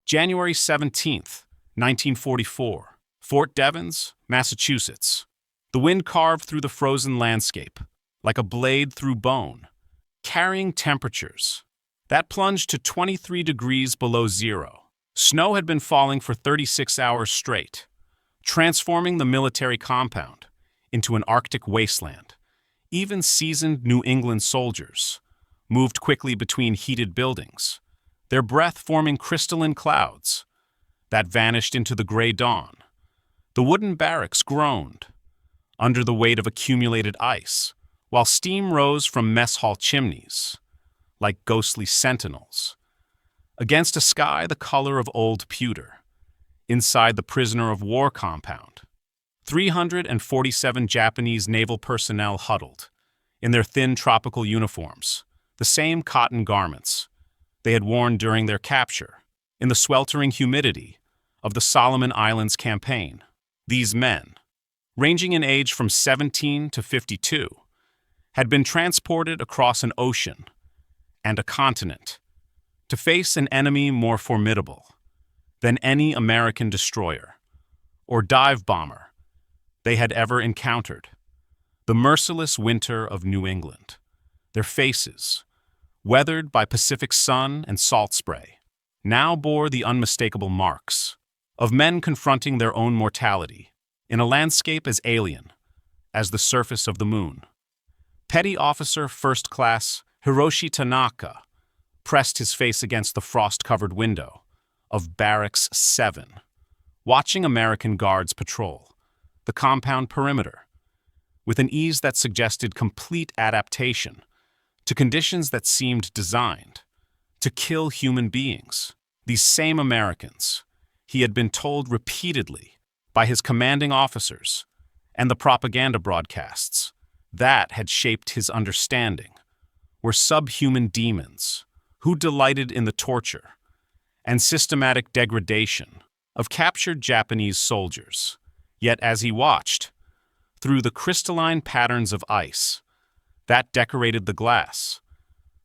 January 17th, 1944, Fort Devens, Massachusetts. The wind carved through the frozen landscape, like a blade through bone, carrying temperatures that plunged to 23 degrees below zero. Snow had been falling for 36 hours straight, transforming the military compound into an Arctic wasteland. Even seasoned New England soldiers moved quickly between heated buildings, their breath forming crystalline clouds that vanished into the gray dawn. The wooden barracks groaned under the weight of accumulated ice, while steam rose from mess hall chimneys like ghostly sentinels against a sky the color of old pewter. Inside the prisoner of war compound, 347 Japanese naval personnel huddled in their thin tropical uniforms, the same cotton garments they had worn during their capture, in the sweltering humidity of the Solomon Islands campaign. These men, ranging in age from 17 to 52, had been transported across an ocean and a continent to face an enemy more formidable than any American destroyer or dive bomber they had ever encountered. The merciless winter of New England, their faces, weathered by Pacific sun and salt spray, now bore the unmistakable marks of men confronting their own mortality in a landscape as alien as the surface of the moon. Petty Officer First Class Hiroshi Tanaka pressed his face against the frost-covered window of Barracks 7, watching American guards patrol the compound perimeter with an ease that suggested complete adaptation to conditions that seemed designed to kill human beings. These same Americans, he had been told repeatedly by his commanding officers and the propaganda broadcasts that had shaped his understanding, were subhuman demons who delighted in the torture and systematic degradation of captured Japanese soldiers. Yet as he watched, through the crystalline patterns of ice that decorated the glass,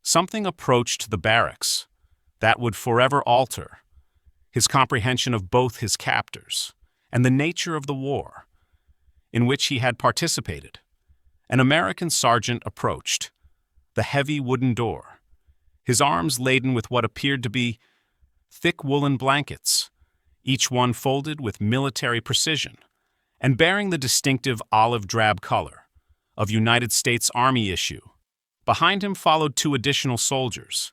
something approached the barracks that would forever alter his comprehension of both his captors and the nature of the war in which he had participated. An American sergeant approached the heavy wooden door, his arms laden with what appeared to be thick woolen blankets, each one folded with military precision and bearing the distinctive olive-drab color of United States Army issue. Behind him followed two additional soldiers,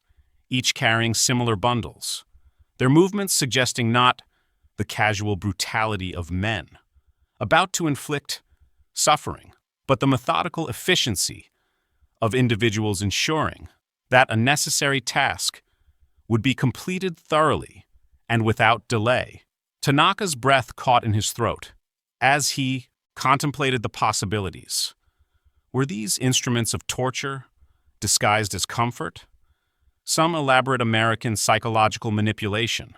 each carrying similar bundles, their movements suggesting not the casual brutality of men about to inflict suffering, but the methodical efficiency of individuals ensuring that a necessary task would be completed thoroughly and without delay. Tanaka's breath caught in his throat as he contemplated the possibilities. Were these instruments of torture disguised as comfort? Some elaborate American psychological manipulation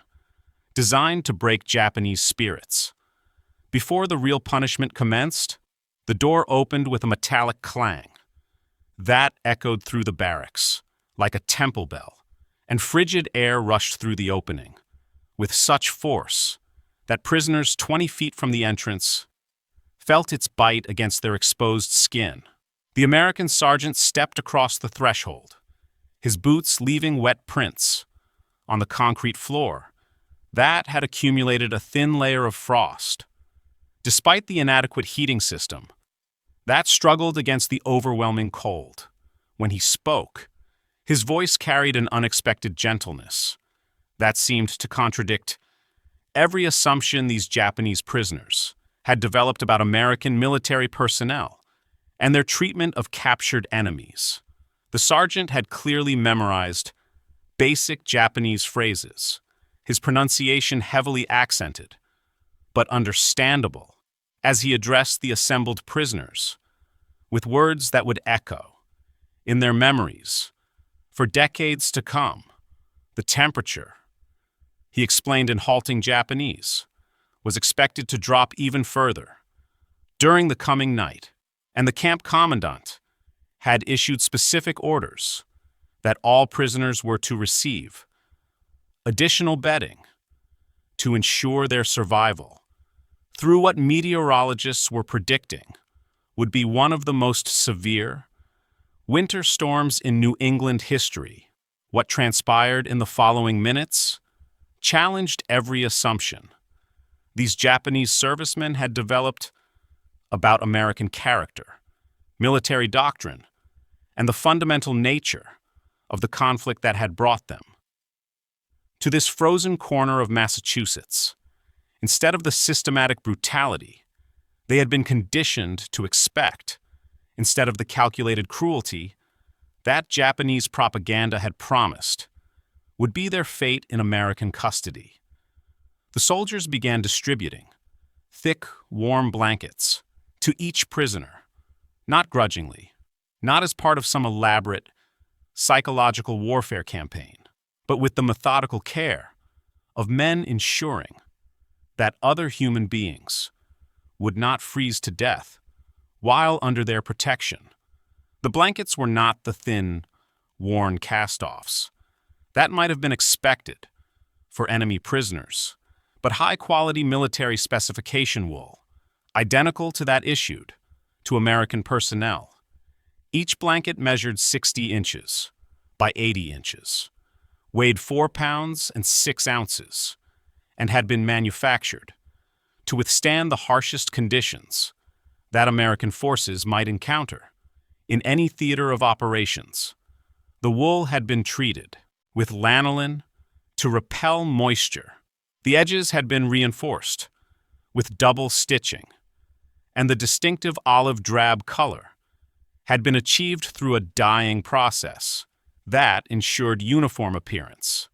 designed to break Japanese spirits. Before the real punishment commenced, the door opened with a metallic clang that echoed through the barracks like a temple bell, and frigid air rushed through the opening with such force that prisoners 20 feet from the entrance felt its bite against their exposed skin. The American sergeant stepped across the threshold, his boots leaving wet prints on the concrete floor that had accumulated a thin layer of frost. Despite the inadequate heating system that struggled against the overwhelming cold, when he spoke, his voice carried an unexpected gentleness that seemed to contradict every assumption these Japanese prisoners had developed about American military personnel and their treatment of captured enemies. The sergeant had clearly memorized basic Japanese phrases, his pronunciation heavily accented, but understandable, as he addressed the assembled prisoners with words that would echo in their memories for decades to come. The temperature, he explained in halting Japanese, was expected to drop even further during the coming night, and the camp commandant had issued specific orders that all prisoners were to receive additional bedding to ensure their survival through what meteorologists were predicting would be one of the most severe winter storms in New England history. What transpired in the following minutes challenged every assumption these Japanese servicemen had developed about American character, military doctrine, and the fundamental nature of the conflict that had brought them to this frozen corner of Massachusetts. Instead of the systematic brutality they had been conditioned to expect, instead of the calculated cruelty that Japanese propaganda had promised, would be their fate in American custody. The soldiers began distributing thick, warm blankets to each prisoner, not grudgingly, not as part of some elaborate psychological warfare campaign, but with the methodical care of men ensuring that other human beings would not freeze to death while under their protection. The blankets were not the thin, worn cast-offs that might have been expected for enemy prisoners, but high-quality military specification wool, identical to that issued to American personnel. Each blanket measured 60 inches by 80 inches, weighed 4 pounds and 6 ounces, and had been manufactured to withstand the harshest conditions that American forces might encounter in any theater of operations. The wool had been treated with lanolin to repel moisture. The edges had been reinforced with double stitching, and the distinctive olive drab color had been achieved through a dyeing process that ensured uniform appearance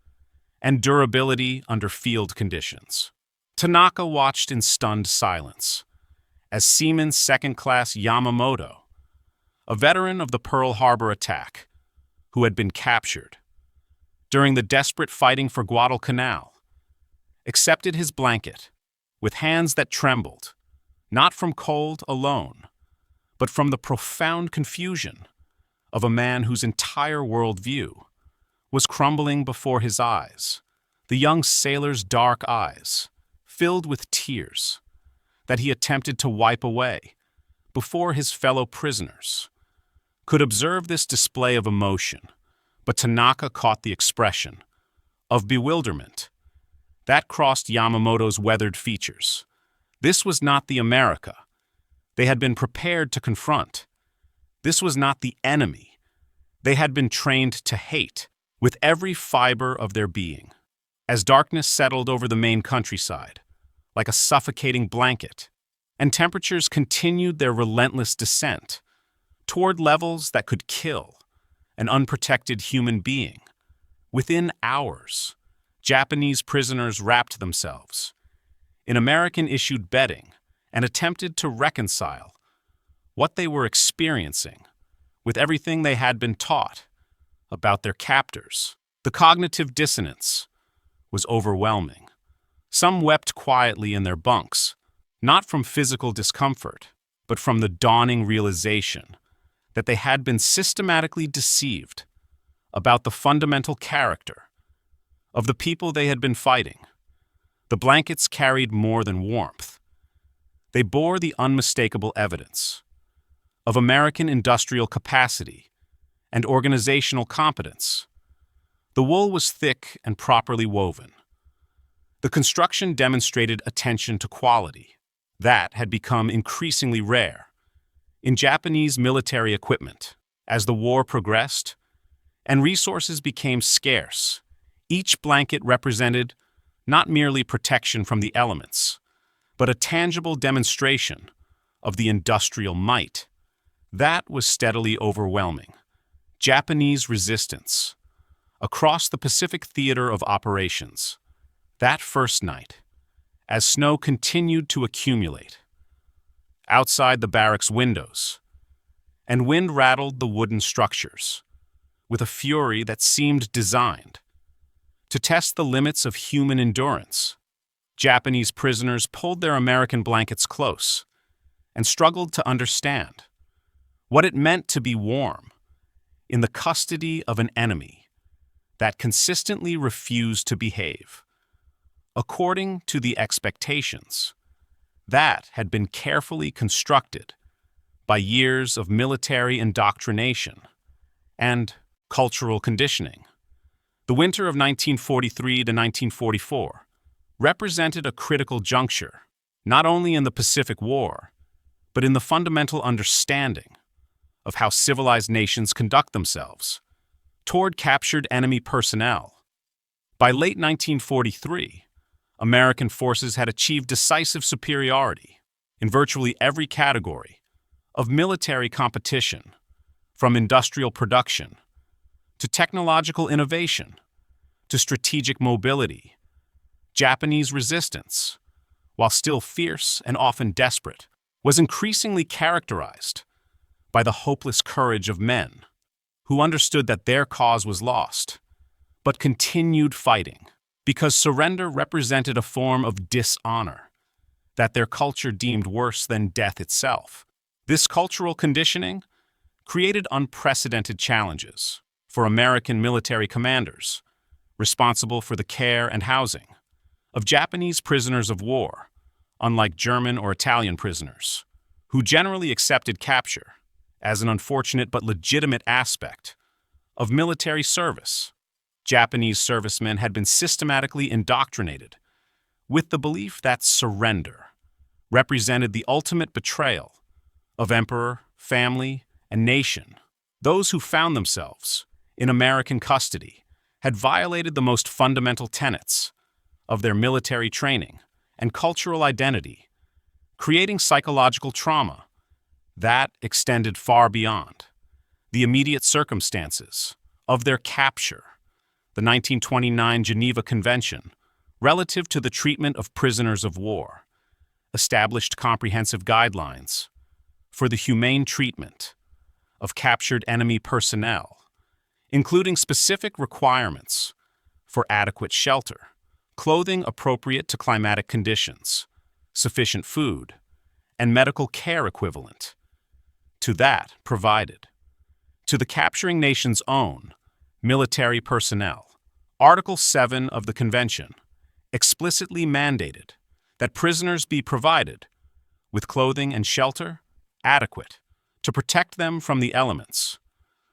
and durability under field conditions. Tanaka watched in stunned silence as Seaman Second-Class Yamamoto, a veteran of the Pearl Harbor attack, who had been captured during the desperate fighting for Guadalcanal, accepted his blanket with hands that trembled, not from cold alone, but from the profound confusion of a man whose entire worldview was crumbling before his eyes. The young sailor's dark eyes filled with tears that he attempted to wipe away before his fellow prisoners could observe this display of emotion, but Tanaka caught the expression of bewilderment that crossed Yamamoto's weathered features. This was not the America they had been prepared to confront. This was not the enemy they had been trained to hate with every fiber of their being. As darkness settled over the Maine countryside, like a suffocating blanket, and temperatures continued their relentless descent toward levels that could kill an unprotected human being, within hours, Japanese prisoners wrapped themselves in American-issued bedding and attempted to reconcile what they were experiencing with everything they had been taught about their captors. The cognitive dissonance was overwhelming. Some wept quietly in their bunks, not from physical discomfort, but from the dawning realization that they had been systematically deceived about the fundamental character of the people they had been fighting. The blankets carried more than warmth. They bore the unmistakable evidence of American industrial capacity and organizational competence. The wool was thick and properly woven. The construction demonstrated attention to quality that had become increasingly rare in Japanese military equipment. As the war progressed and resources became scarce, each blanket represented not merely protection from the elements, but a tangible demonstration of the industrial might that was steadily overwhelming Japanese resistance across the Pacific theater of operations. That first night, as snow continued to accumulate outside the barracks windows, and wind rattled the wooden structures with a fury that seemed designed to test the limits of human endurance, Japanese prisoners pulled their American blankets close and struggled to understand what it meant to be warm in the custody of an enemy that consistently refused to behave. according to the expectations that had been carefully constructed by years of military indoctrination and cultural conditioning. The winter of 1943 to 1944 represented a critical juncture, not only in the Pacific War, but in the fundamental understanding of how civilized nations conduct themselves toward captured enemy personnel. By late 1943, American forces had achieved decisive superiority in virtually every category of military competition, from industrial production to technological innovation to strategic mobility. Japanese resistance, while still fierce and often desperate, was increasingly characterized by the hopeless courage of men who understood that their cause was lost, but continued fighting because surrender represented a form of dishonor that their culture deemed worse than death itself. This cultural conditioning created unprecedented challenges for American military commanders responsible for the care and housing of Japanese prisoners of war, unlike German or Italian prisoners, who generally accepted capture as an unfortunate but legitimate aspect of military service. Japanese servicemen had been systematically indoctrinated with the belief that surrender represented the ultimate betrayal of emperor, family, and nation. Those who found themselves in American custody had violated the most fundamental tenets of their military training and cultural identity, creating psychological trauma that extended far beyond the immediate circumstances of their capture. The 1929 Geneva Convention, relative to the treatment of prisoners of war, established comprehensive guidelines for the humane treatment of captured enemy personnel, including specific requirements for adequate shelter, clothing appropriate to climatic conditions, sufficient food, and medical care equivalent to that provided to the capturing nation's own military personnel. Article 7 of the Convention explicitly mandated that prisoners be provided with clothing and shelter adequate to protect them from the elements,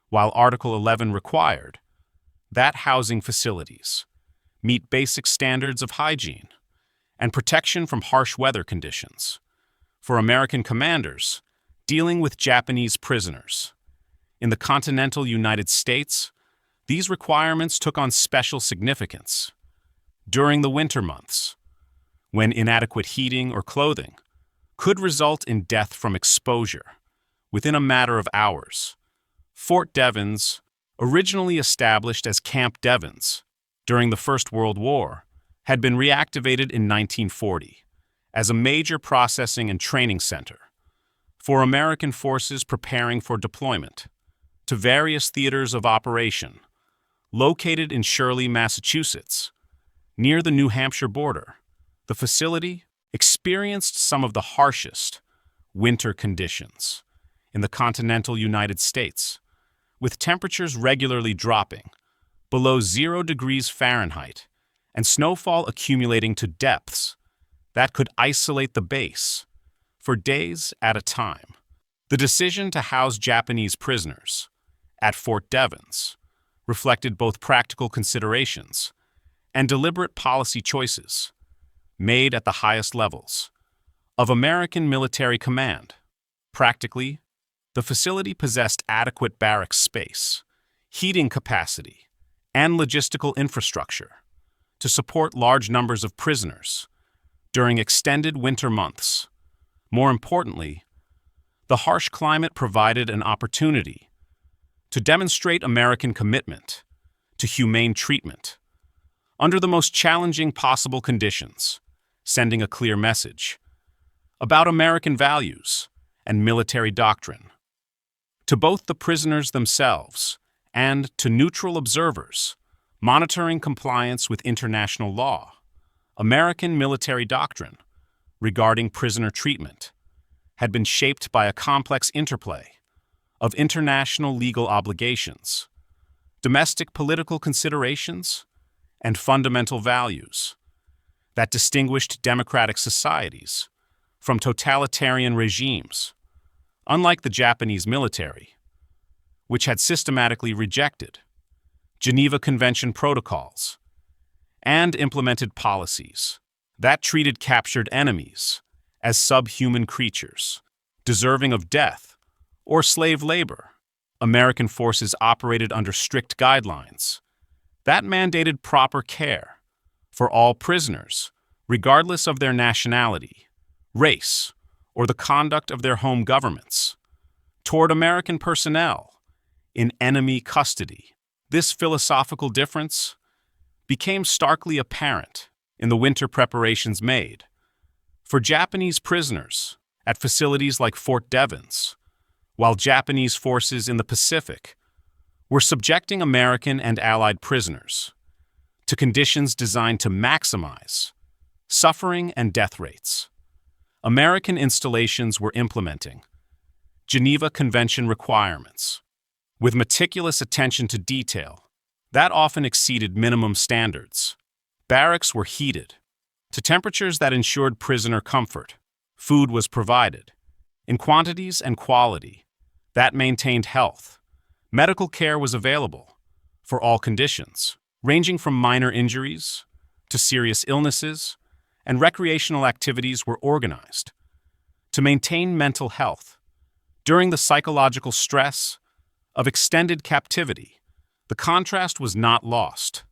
while Article 11 required that housing facilities meet basic standards of hygiene and protection from harsh weather conditions for American commanders dealing with Japanese prisoners. In the continental United States, these requirements took on special significance during the winter months, when inadequate heating or clothing could result in death from exposure within a matter of hours. Fort Devens, originally established as Camp Devens during the First World War, had been reactivated in 1940 as a major processing and training center for American forces preparing for deployment to various theaters of operation. Located in Shirley, Massachusetts, near the New Hampshire border, the facility experienced some of the harshest winter conditions in the continental United States, with temperatures regularly dropping below 0 degrees Fahrenheit and snowfall accumulating to depths that could isolate the base for days at a time. The decision to house Japanese prisoners at Fort Devens reflected both practical considerations and deliberate policy choices made at the highest levels of American military command. Practically, the facility possessed adequate barracks space, heating capacity, and logistical infrastructure to support large numbers of prisoners during extended winter months. More importantly, the harsh climate provided an opportunity to demonstrate American commitment to humane treatment under the most challenging possible conditions, sending a clear message about American values and military doctrine to both the prisoners themselves and to neutral observers monitoring compliance with international law. American military doctrine regarding prisoner treatment had been shaped by a complex interplay of international legal obligations, domestic political considerations, and fundamental values. that distinguished democratic societies from totalitarian regimes, unlike the Japanese military, which had systematically rejected Geneva Convention protocols and implemented policies that treated captured enemies as subhuman creatures, deserving of death or slave labor. American forces operated under strict guidelines that mandated proper care for all prisoners, regardless of their nationality, race, or the conduct of their home governments, toward American personnel in enemy custody. This philosophical difference became starkly apparent in the winter preparations made for Japanese prisoners at facilities like Fort Devens, while Japanese forces in the Pacific were subjecting American and Allied prisoners to conditions designed to maximize suffering and death rates. American installations were implementing Geneva Convention requirements with meticulous attention to detail that often exceeded minimum standards. Barracks were heated to temperatures that ensured prisoner comfort. Food was provided in quantities and quality that maintained health. Medical care was available for all conditions, ranging from minor injuries to serious illnesses, and recreational activities were organized to maintain mental health. During the psychological stress of extended captivity, the contrast was not lost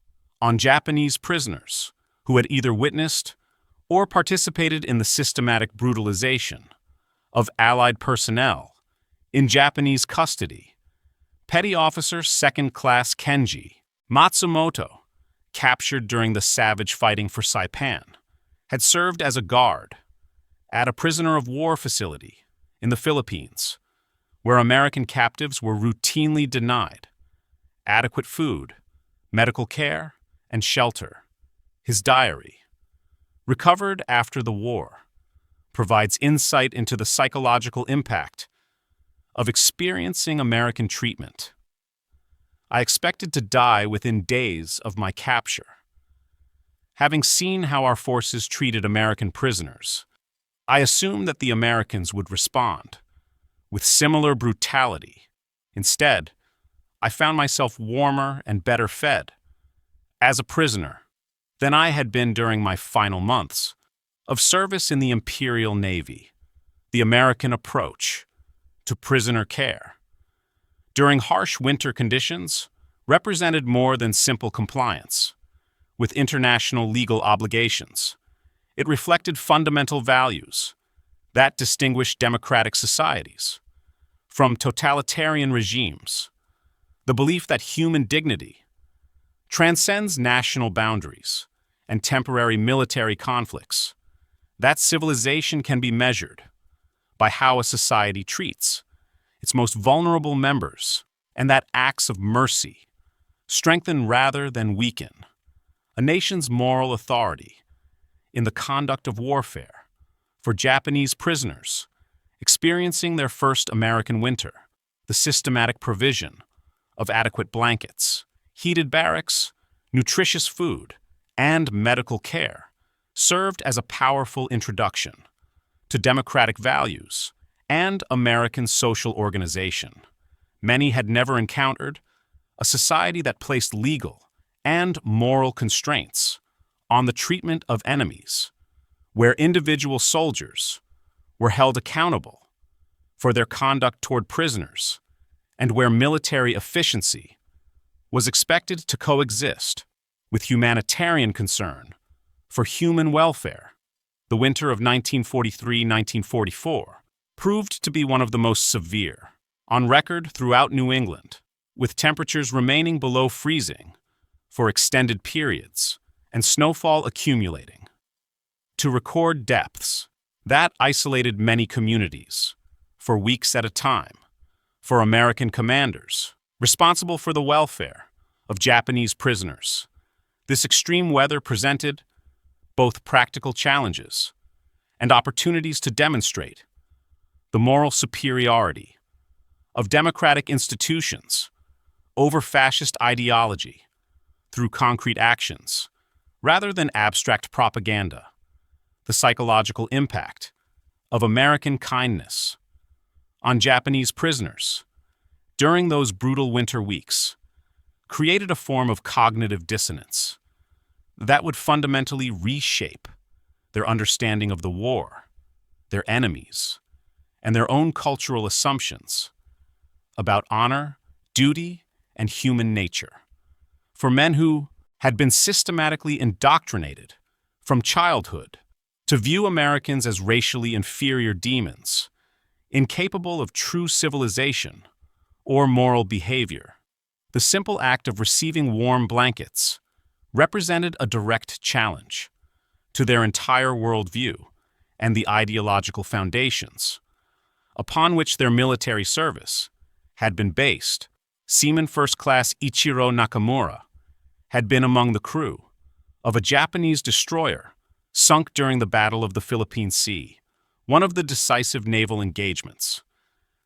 on Japanese prisoners who had either witnessed or participated in the systematic brutalization of Allied personnel in Japanese custody. Petty Officer Second Class Kenji Matsumoto, captured during the savage fighting for Saipan, had served as a guard at a prisoner of war facility in the Philippines, where American captives were routinely denied adequate food, medical care, and shelter. His diary, recovered after the war, provides insight into the psychological impact of experiencing American treatment. I expected to die within days of my capture. Having seen how our forces treated American prisoners, I assumed that the Americans would respond with similar brutality. Instead, I found myself warmer and better fed as a prisoner than I had been during my final months of service in the Imperial Navy. The American approach to prisoner care during harsh winter conditions represented more than simple compliance with international legal obligations. It reflected fundamental values that distinguish democratic societies from totalitarian regimes. The belief that human dignity transcends national boundaries and temporary military conflicts, that civilization can be measured by how a society treats its most vulnerable members, and that acts of mercy strengthen rather than weaken a nation's moral authority in the conduct of warfare. For Japanese prisoners experiencing their first American winter, the systematic provision of adequate blankets, heated barracks, nutritious food, and medical care served as a powerful introduction to democratic values and American social organization. Many had never encountered a society that placed legal and moral constraints on the treatment of enemies, where individual soldiers were held accountable for their conduct toward prisoners, and where military efficiency was expected to coexist with humanitarian concern for human welfare. The winter of 1943-1944 proved to be one of the most severe on record throughout New England, with temperatures remaining below freezing for extended periods and snowfall accumulating to record depths that isolated many communities for weeks at a time. For American commanders responsible for the welfare of Japanese prisoners, this extreme weather presented both practical challenges and opportunities to demonstrate the moral superiority of democratic institutions over fascist ideology through concrete actions rather than abstract propaganda. The psychological impact of American kindness on Japanese prisoners during those brutal winter weeks created a form of cognitive dissonance that would fundamentally reshape their understanding of the war, their enemies, and their own cultural assumptions about honor, duty, and human nature. For men who had been systematically indoctrinated from childhood to view Americans as racially inferior demons, incapable of true civilization or moral behavior, the simple act of receiving warm blankets represented a direct challenge to their entire worldview and the ideological foundations upon which their military service had been based. Seaman First Class Ichiro Nakamura had been among the crew of a Japanese destroyer sunk during the Battle of the Philippine Sea, one of the decisive naval engagements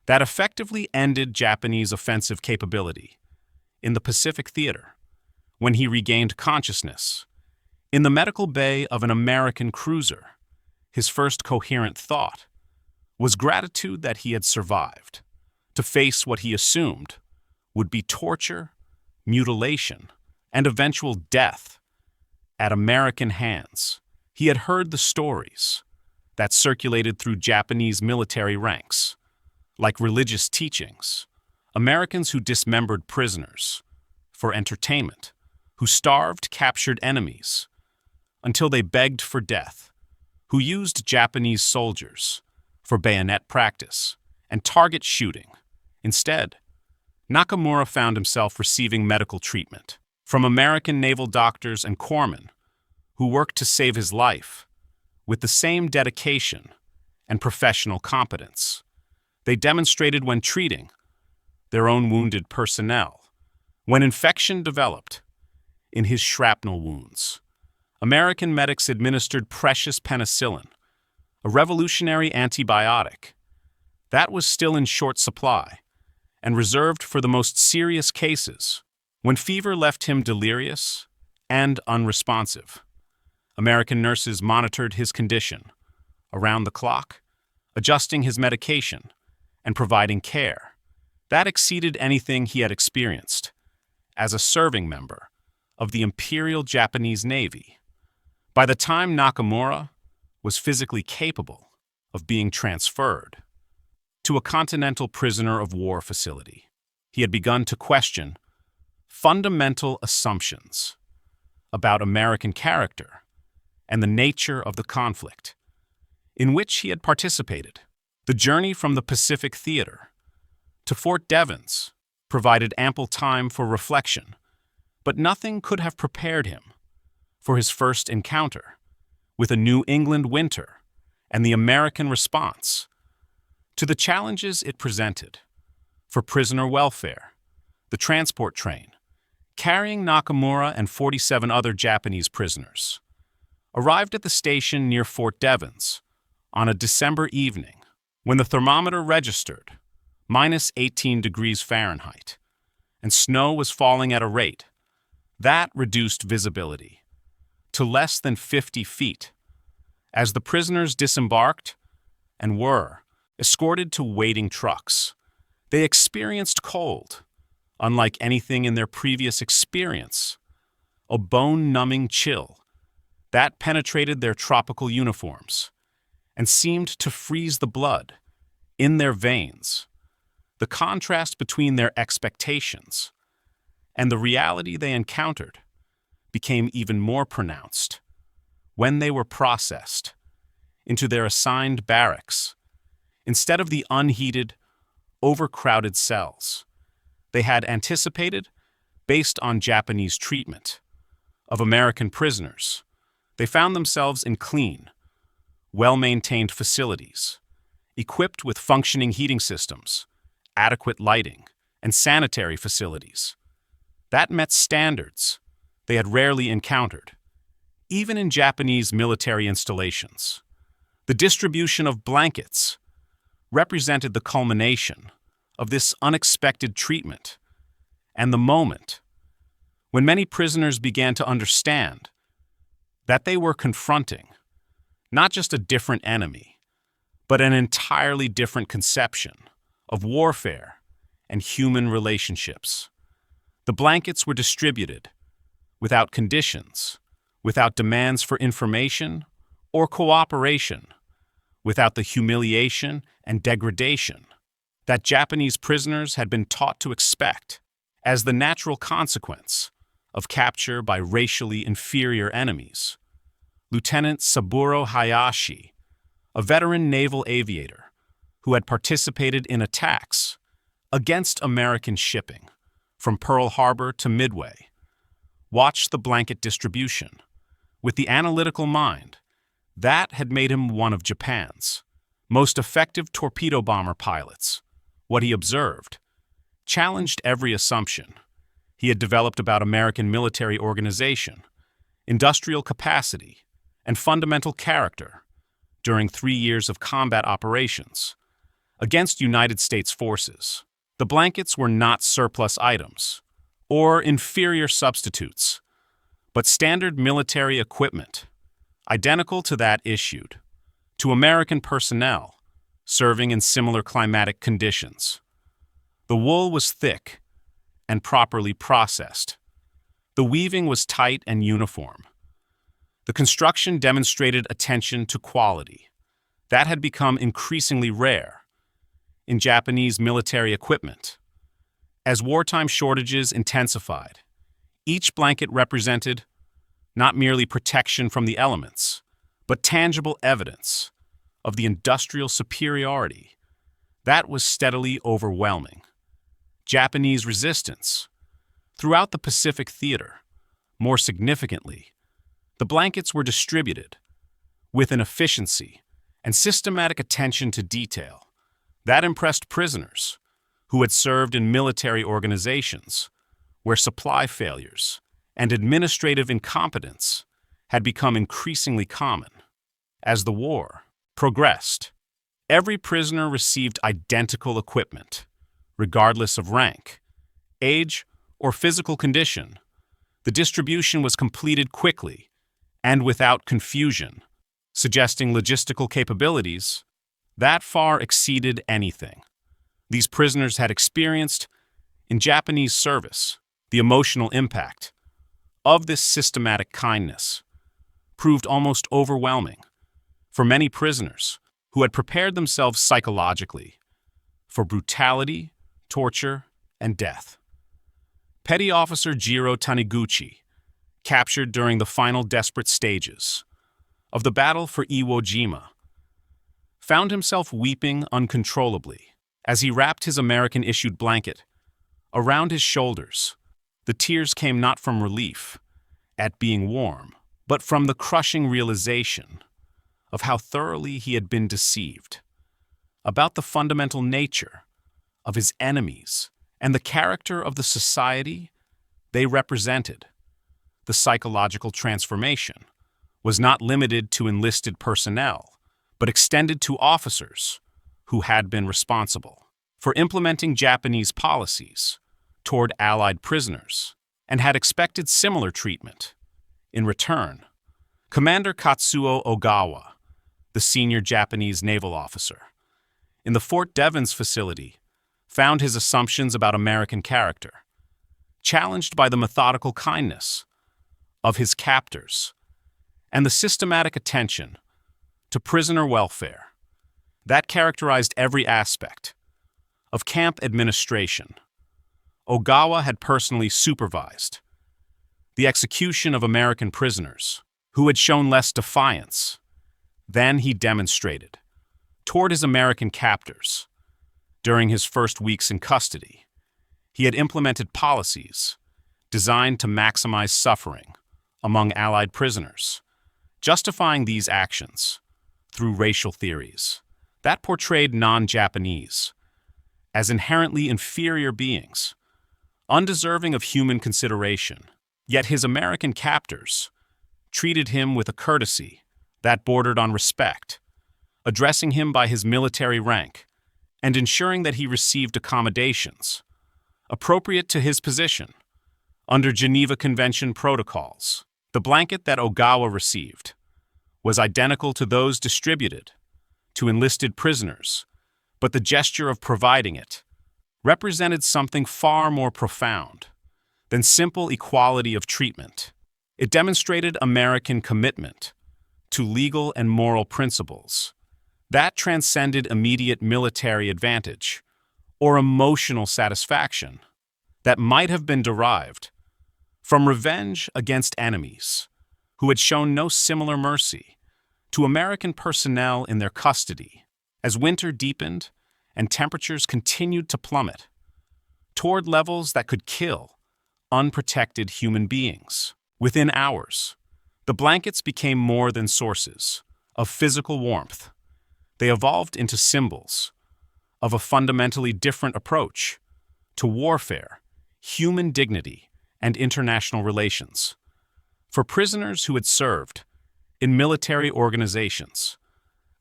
that effectively ended Japanese offensive capability in the Pacific Theater. When he regained consciousness in the medical bay of an American cruiser, his first coherent thought was gratitude that he had survived to face what he assumed would be torture, mutilation, and eventual death at American hands. He had heard the stories that circulated through Japanese military ranks, like religious teachings, Americans who dismembered prisoners for entertainment, who starved captured enemies until they begged for death, who used Japanese soldiers for bayonet practice and target shooting. Instead, Nakamura found himself receiving medical treatment from American naval doctors and corpsmen who worked to save his life with the same dedication and professional competence they demonstrated when treating their own wounded personnel. When infection developed in his shrapnel wounds, American medics administered precious penicillin, a revolutionary antibiotic that was still in short supply and reserved for the most serious cases when fever left him delirious and unresponsive. American nurses monitored his condition around the clock, adjusting his medication and providing care that exceeded anything he had experienced as a serving member of the Imperial Japanese Navy. By the time Nakamura was physically capable of being transferred to a continental prisoner of war facility, he had begun to question fundamental assumptions about American character and the nature of the conflict in which he had participated. The journey from the Pacific Theater to Fort Devens provided ample time for reflection, but nothing could have prepared him for his first encounter with a New England winter and the American response to the challenges it presented. For prisoner welfare, the transport train, carrying Nakamura and 47 other Japanese prisoners, arrived at the station near Fort Devens on a December evening when the thermometer registered -18 degrees Fahrenheit and snow was falling at a rate that reduced visibility to less than 50 feet. As the prisoners disembarked and were escorted to waiting trucks, they experienced cold, unlike anything in their previous experience, a bone-numbing chill that penetrated their tropical uniforms and seemed to freeze the blood in their veins. The contrast between their expectations and the reality they encountered became even more pronounced when they were processed into their assigned barracks. Instead of the unheated, overcrowded cells they had anticipated based on Japanese treatment of American prisoners, they found themselves in clean, well-maintained facilities, equipped with functioning heating systems, adequate lighting, and sanitary facilities that met standards they had rarely encountered, even in Japanese military installations. The distribution of blankets represented the culmination of this unexpected treatment and the moment when many prisoners began to understand that they were confronting not just a different enemy, but an entirely different conception of warfare and human relationships. The blankets were distributed without conditions, without demands for information or cooperation, without the humiliation and degradation that Japanese prisoners had been taught to expect as the natural consequence of capture by racially inferior enemies. Lieutenant Saburo Hayashi, a veteran naval aviator who had participated in attacks against American shipping from Pearl Harbor to Midway, watched the blanket distribution with the analytical mind that had made him one of Japan's most effective torpedo bomber pilots. What he observed challenged every assumption he had developed about American military organization, industrial capacity, and fundamental character during 3 years of combat operations against United States forces. The blankets were not surplus items or inferior substitutes, but standard military equipment, identical to that issued to American personnel serving in similar climatic conditions. The wool was thick and properly processed. The weaving was tight and uniform. The construction demonstrated attention to quality that had become increasingly rare in Japanese military equipment. As wartime shortages intensified, each blanket represented not merely protection from the elements, but tangible evidence of the industrial superiority that was steadily overwhelming Japanese resistance throughout the Pacific Theater. More significantly, the blankets were distributed with an efficiency and systematic attention to detail that impressed prisoners who had served in military organizations where supply failures and administrative incompetence had become increasingly common. As the war progressed, every prisoner received identical equipment, regardless of rank, age, or physical condition. The distribution was completed quickly and without confusion, suggesting logistical capabilities that far exceeded anything these prisoners had experienced in Japanese service. The emotional impact of this systematic kindness proved almost overwhelming for many prisoners who had prepared themselves psychologically for brutality, torture, and death. Petty Officer Jiro Taniguchi, captured during the final desperate stages of the battle for Iwo Jima, found himself weeping uncontrollably as he wrapped his American-issued blanket around his shoulders. The tears came not from relief at being warm, but from the crushing realization of how thoroughly he had been deceived about the fundamental nature of his enemies and the character of the society they represented. The psychological transformation was not limited to enlisted personnel, but extended to officers who had been responsible for implementing Japanese policies toward Allied prisoners and had expected similar treatment. In return, Commander Katsuo Ogawa, the senior Japanese naval officer in the Fort Devens facility, found his assumptions about American character challenged by the methodical kindness of his captors and the systematic attention to prisoner welfare that characterized every aspect of camp administration. Ogawa had personally supervised the execution of American prisoners who had shown less defiance than he demonstrated toward his American captors. During his first weeks in custody, he had implemented policies designed to maximize suffering among Allied prisoners, justifying these actions through racial theories that portrayed non-Japanese as inherently inferior beings, undeserving of human consideration. Yet his American captors treated him with a courtesy that bordered on respect, addressing him by his military rank and ensuring that he received accommodations appropriate to his position under Geneva Convention protocols. The blanket that Ogawa received was identical to those distributed to enlisted prisoners, but the gesture of providing it represented something far more profound than simple equality of treatment. It demonstrated American commitment to legal and moral principles that transcended immediate military advantage or emotional satisfaction that might have been derived from revenge against enemies who had shown no similar mercy to American personnel in their custody. As winter deepened and temperatures continued to plummet toward levels that could kill unprotected human beings. Within hours, the blankets became more than sources of physical warmth. They evolved into symbols of a fundamentally different approach to warfare, human dignity, and international relations. For prisoners who had served in military organizations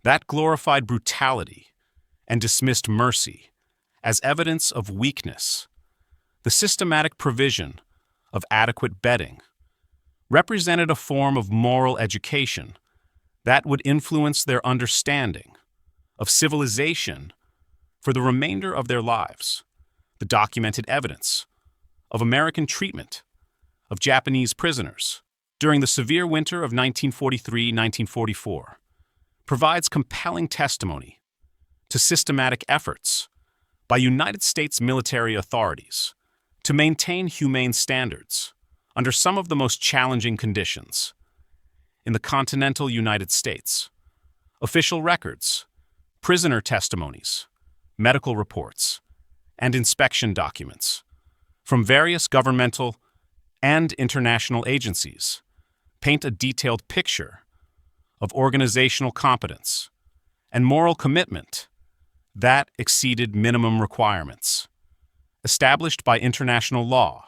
that glorified brutality and dismissed mercy as evidence of weakness, the systematic provision of adequate bedding represented a form of moral education that would influence their understanding of civilization for the remainder of their lives. The documented evidence of American treatment of Japanese prisoners during the severe winter of 1943-1944 provides compelling testimony to systematic efforts by United States military authorities to maintain humane standards under some of the most challenging conditions. In the continental United States, official records, prisoner testimonies, medical reports, and inspection documents from various governmental and international agencies paint a detailed picture of organizational competence and moral commitment that exceeded minimum requirements established by international law.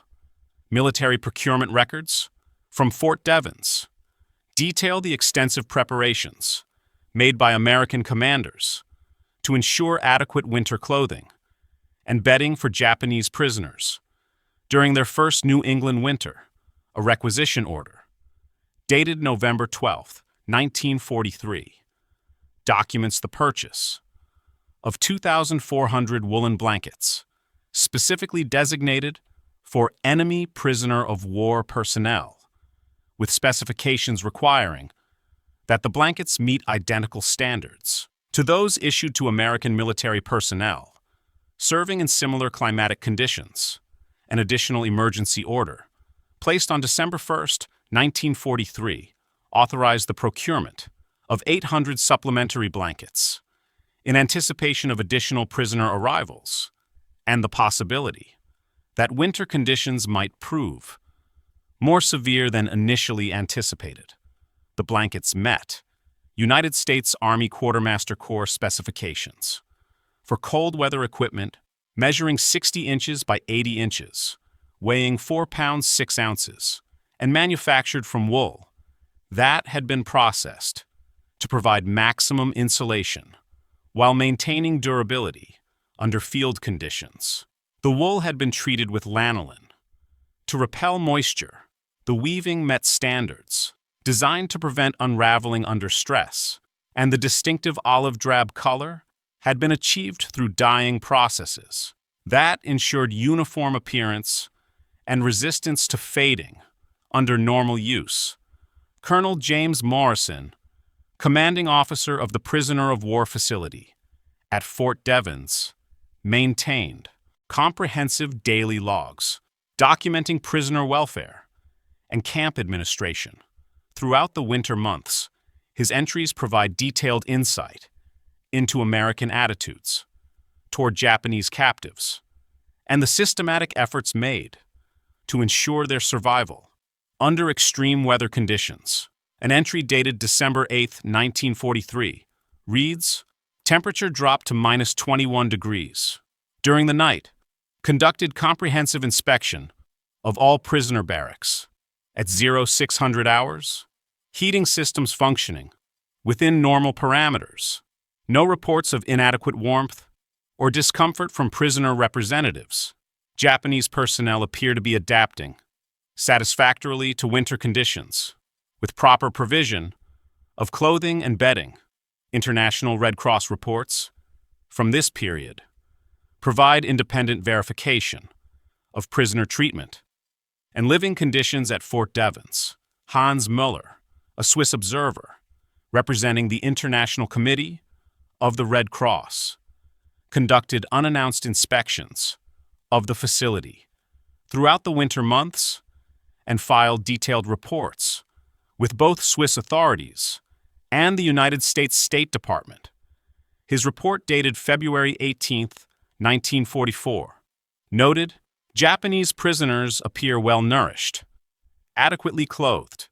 Military procurement records from Fort Devens detail the extensive preparations made by American commanders to ensure adequate winter clothing and bedding for Japanese prisoners during their first New England winter. A requisition order, dated November 12, 1943, documents the purchase of 2,400 woolen blankets, specifically designated for enemy prisoner of war personnel, with specifications requiring that the blankets meet identical standards to those issued to American military personnel serving in similar climatic conditions. An additional emergency order, placed on December 1, 1943, authorized the procurement of 800 supplementary blankets in anticipation of additional prisoner arrivals and the possibility that winter conditions might prove more severe than initially anticipated. The blankets met United States Army Quartermaster Corps specifications for cold weather equipment measuring 60 inches by 80 inches, weighing 4 pounds 6 ounces, and manufactured from wool that had been processed to provide maximum insulation while maintaining durability under field conditions. The wool had been treated with lanolin to repel moisture. The weaving met standards designed to prevent unraveling under stress, and the distinctive olive drab color had been achieved through dyeing processes that ensured uniform appearance and resistance to fading under normal use. Colonel James Morrison, commanding officer of the prisoner of war facility at Fort Devens, maintained comprehensive daily logs documenting prisoner welfare and camp administration. Throughout the winter months, his entries provide detailed insight into American attitudes toward Japanese captives and the systematic efforts made to ensure their survival under extreme weather conditions. An entry dated December 8, 1943, reads, "Temperature dropped to minus 21 degrees. During the night, conducted comprehensive inspection of all prisoner barracks. At 0600 hours, heating systems functioning within normal parameters. No reports of inadequate warmth or discomfort from prisoner representatives. Japanese personnel appear to be adapting satisfactorily to winter conditions." with proper provision of clothing and bedding. International Red Cross reports from this period provide independent verification of prisoner treatment and living conditions at Fort Devens. Hans Müller, a Swiss observer representing the International Committee of the Red Cross, conducted unannounced inspections of the facility throughout the winter months and filed detailed reports with both Swiss authorities and the United States State Department. His report, dated February 18, 1944, noted, Japanese prisoners appear well-nourished, adequately clothed,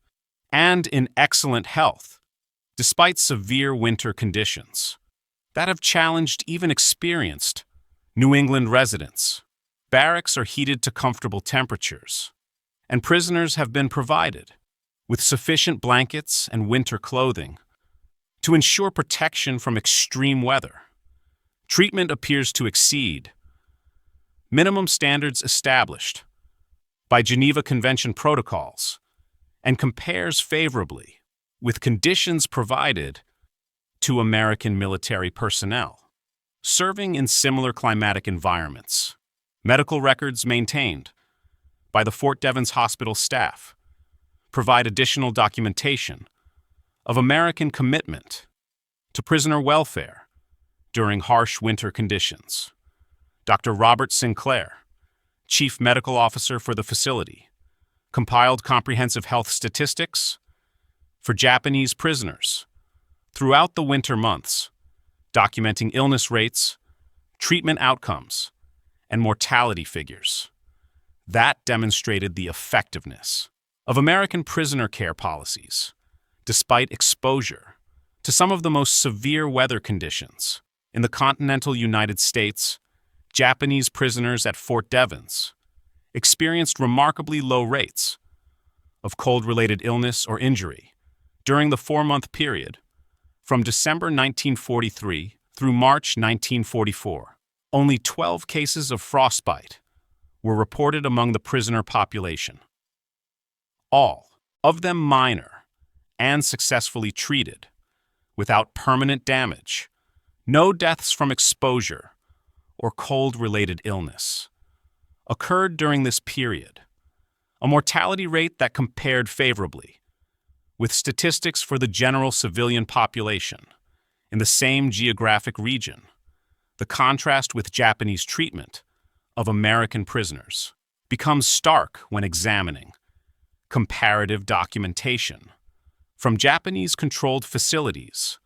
and in excellent health, despite severe winter conditions that have challenged even experienced New England residents. Barracks are heated to comfortable temperatures, and prisoners have been provided with sufficient blankets and winter clothing to ensure protection from extreme weather. Treatment appears to exceed minimum standards established by Geneva Convention protocols and compares favorably with conditions provided to American military personnel serving in similar climatic environments. Medical records maintained by the Fort Devens hospital staff provide additional documentation of American commitment to prisoner welfare during harsh winter conditions. Dr. Robert Sinclair, Chief Medical Officer for the facility, compiled comprehensive health statistics for Japanese prisoners throughout the winter months, documenting illness rates, treatment outcomes, and mortality figures. That demonstrated the effectiveness of American prisoner care policies, despite exposure to some of the most severe weather conditions. In the continental United States, Japanese prisoners at Fort Devens experienced remarkably low rates of cold-related illness or injury during the 4-month period from December 1943 through March 1944. Only 12 cases of frostbite were reported among the prisoner population, all of them minor and successfully treated without permanent damage. No deaths from exposure or cold-related illness occurred during this period, a mortality rate that compared favorably with statistics for the general civilian population in the same geographic region. The contrast with Japanese treatment of American prisoners becomes stark when examining comparative documentation from Japanese-controlled facilities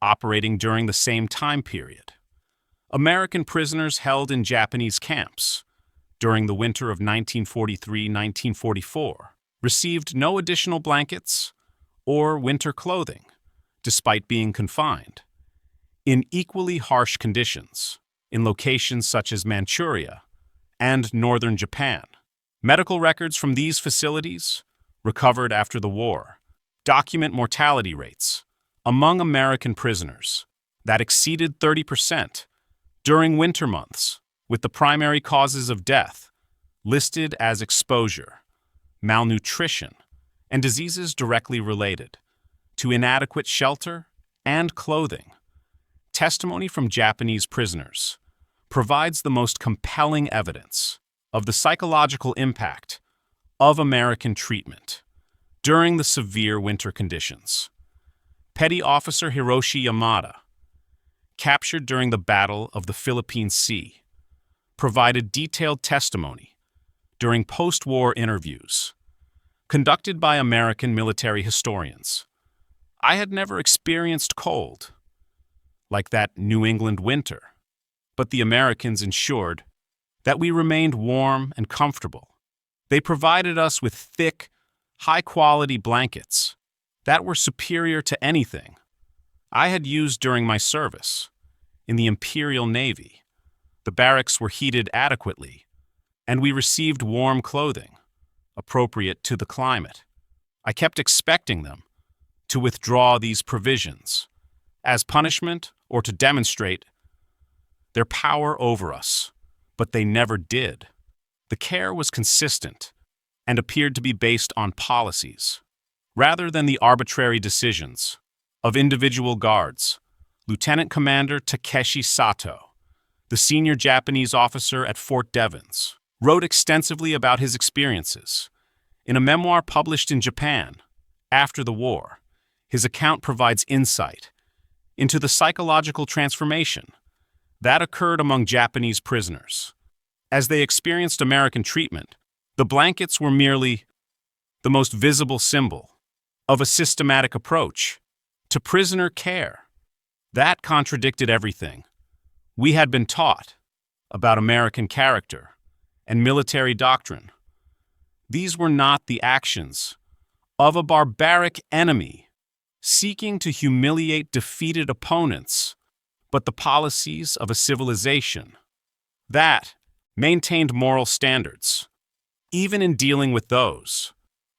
operating during the same time period. American prisoners held in Japanese camps during the winter of 1943-1944 received no additional blankets or winter clothing, despite being confined in equally harsh conditions in locations such as Manchuria and northern Japan. Medical records from these facilities, recovered after the war, document mortality rates among American prisoners that exceeded 30% during winter months, with the primary causes of death listed as exposure, malnutrition, and diseases directly related to inadequate shelter and clothing. Testimony from Japanese prisoners provides the most compelling evidence of the psychological impact of American treatment during the severe winter conditions. Petty Officer Hiroshi Yamada, captured during the Battle of the Philippine Sea, provided detailed testimony during post-war interviews conducted by American military historians. I had never experienced cold like that New England winter, but the Americans ensured that we remained warm and comfortable. They provided us with thick, high-quality blankets that were superior to anything I had used during my service in the Imperial Navy. The barracks were heated adequately, and we received warm clothing appropriate to the climate. I kept expecting them to withdraw these provisions as punishment or to demonstrate their power over us, but they never did. The care was consistent and appeared to be based on policies rather than the arbitrary decisions of individual guards. Lieutenant Commander Takeshi Sato, the senior Japanese officer at Fort Devens, wrote extensively about his experiences. In a memoir published in Japan after the war, his account provides insight into the psychological transformation that occurred among Japanese prisoners. As they experienced American treatment, the blankets were merely the most visible symbol of a systematic approach to prisoner care that contradicted everything we had been taught about American character and military doctrine. These were not the actions of a barbaric enemy seeking to humiliate defeated opponents, but the policies of a civilization that maintained moral standards, even in dealing with those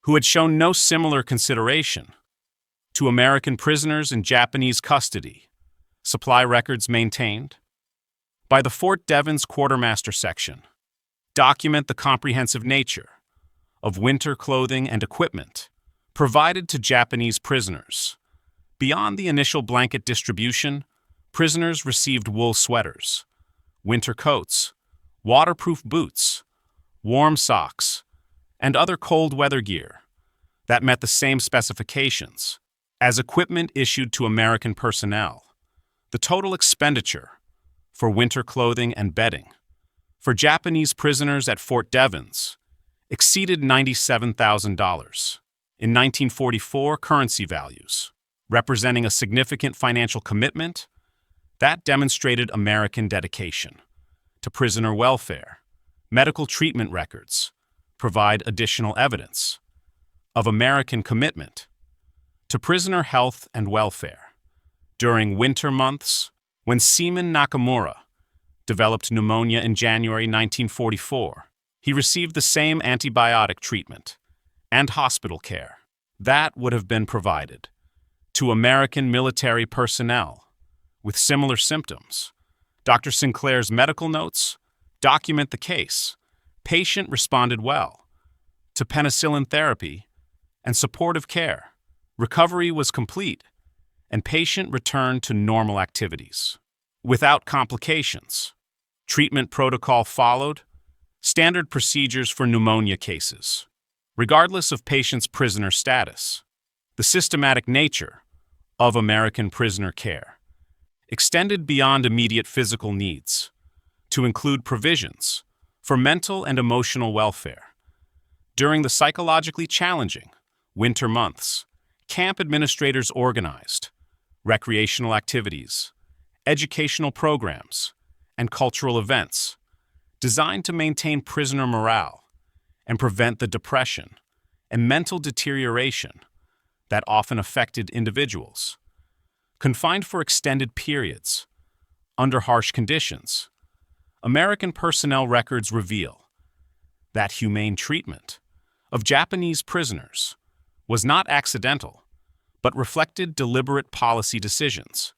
who had shown no similar consideration to American prisoners in Japanese custody. Supply records maintained by the Fort Devens Quartermaster Section document the comprehensive nature of winter clothing and equipment provided to Japanese prisoners. Beyond the initial blanket distribution, prisoners received wool sweaters, winter coats, waterproof boots, warm socks, and other cold weather gear that met the same specifications as equipment issued to American personnel. The total expenditure for winter clothing and bedding for Japanese prisoners at Fort Devens exceeded $97,000 in 1944 currency values, representing a significant financial commitment that demonstrated American dedication to prisoner welfare. Medical treatment records provide additional evidence of American commitment to prisoner health and welfare. During winter months, when Seaman Nakamura developed pneumonia in January 1944, he received the same antibiotic treatment and hospital care that would have been provided to American military personnel with similar symptoms. Dr. Sinclair's medical notes document the case. Patient responded well to penicillin therapy and supportive care. Recovery was complete, and patient returned to normal activities without complications. Treatment protocol followed standard procedures for pneumonia cases, regardless of patient's prisoner status. The systematic nature of American prisoner care extended beyond immediate physical needs to include provisions for mental and emotional welfare. During the psychologically challenging winter months, camp administrators organized recreational activities, educational programs, and cultural events designed to maintain prisoner morale and prevent the depression and mental deterioration that often affected individuals. Confined for extended periods, under harsh conditions, American personnel records reveal that humane treatment of Japanese prisoners was not accidental, but reflected deliberate policy decisions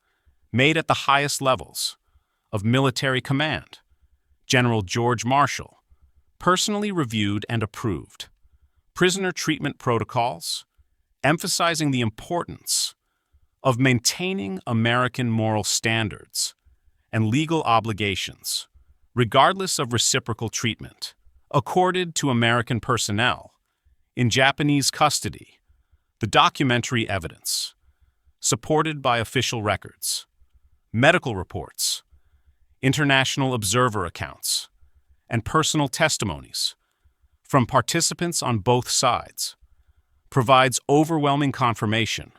made at the highest levels of military command. General George Marshall personally reviewed and approved prisoner treatment protocols, emphasizing the importance of maintaining American moral standards and legal obligations, regardless of reciprocal treatment accorded to American personnel in Japanese custody. The documentary evidence, supported by official records, medical reports, international observer accounts, and personal testimonies from participants on both sides, provides overwhelming confirmation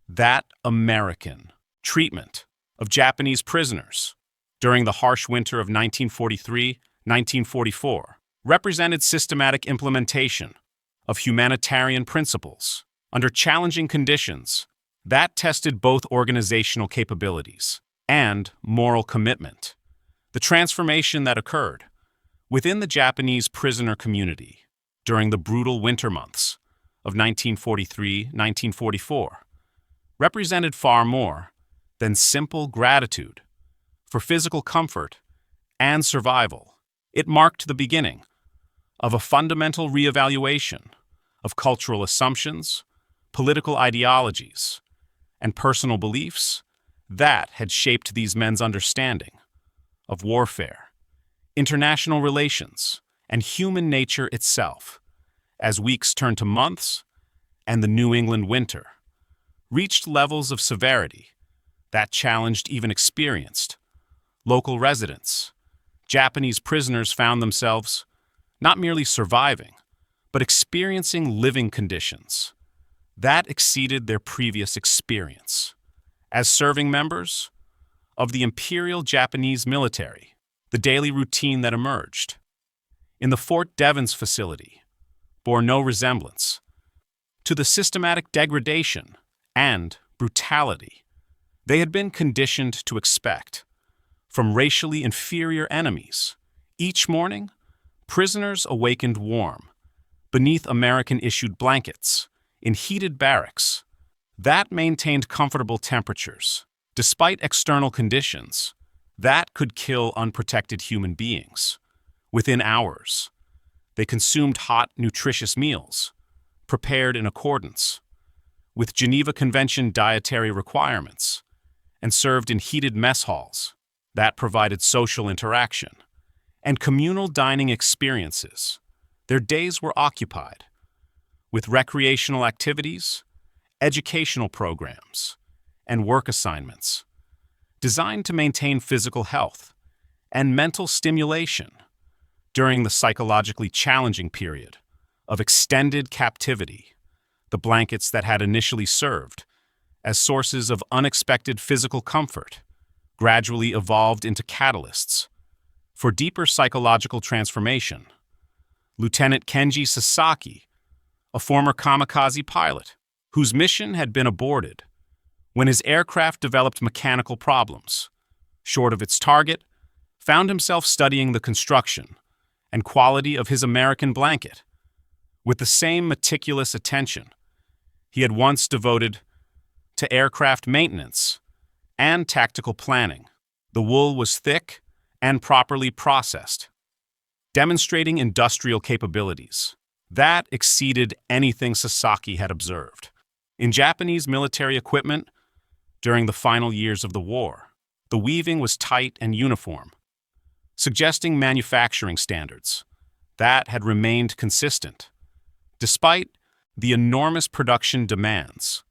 that American treatment of Japanese prisoners during the harsh winter of 1943-1944 represented systematic implementation of humanitarian principles under challenging conditions that tested both organizational capabilities and moral commitment. The transformation that occurred within the Japanese prisoner community during the brutal winter months of 1943-1944 represented far more than simple gratitude for physical comfort and survival. It marked the beginning of a fundamental reevaluation of cultural assumptions political ideologies, and personal beliefs that had shaped these men's understanding of warfare, international relations, and human nature itself. As weeks turned to months, and the New England winter reached levels of severity that challenged even experienced local residents, Japanese prisoners found themselves not merely surviving, but experiencing living conditions that exceeded their previous experience. As serving members of the Imperial Japanese military, the daily routine that emerged in the Fort Devens facility bore no resemblance to the systematic degradation and brutality they had been conditioned to expect from racially inferior enemies. Each morning, prisoners awakened warm beneath American-issued blankets in heated barracks that maintained comfortable temperatures, despite external conditions that could kill unprotected human beings. Within hours, they consumed hot, nutritious meals, prepared in accordance with Geneva Convention dietary requirements, and served in heated mess halls that provided social interaction and communal dining experiences. Their days were occupied with recreational activities, educational programs, and work assignments designed to maintain physical health and mental stimulation during the psychologically challenging period of extended captivity. The blankets that had initially served as sources of unexpected physical comfort gradually evolved into catalysts for deeper psychological transformation. Lieutenant Kenji Sasaki, a former kamikaze pilot whose mission had been aborted when his aircraft developed mechanical problems short of its target, found himself studying the construction and quality of his American blanket with the same meticulous attention he had once devoted to aircraft maintenance and tactical planning. The wool was thick and properly processed, demonstrating industrial capabilities that exceeded anything Sasaki had observed in Japanese military equipment during the final years of the war. The weaving was tight and uniform, suggesting manufacturing standards that had remained consistent despite the enormous production demands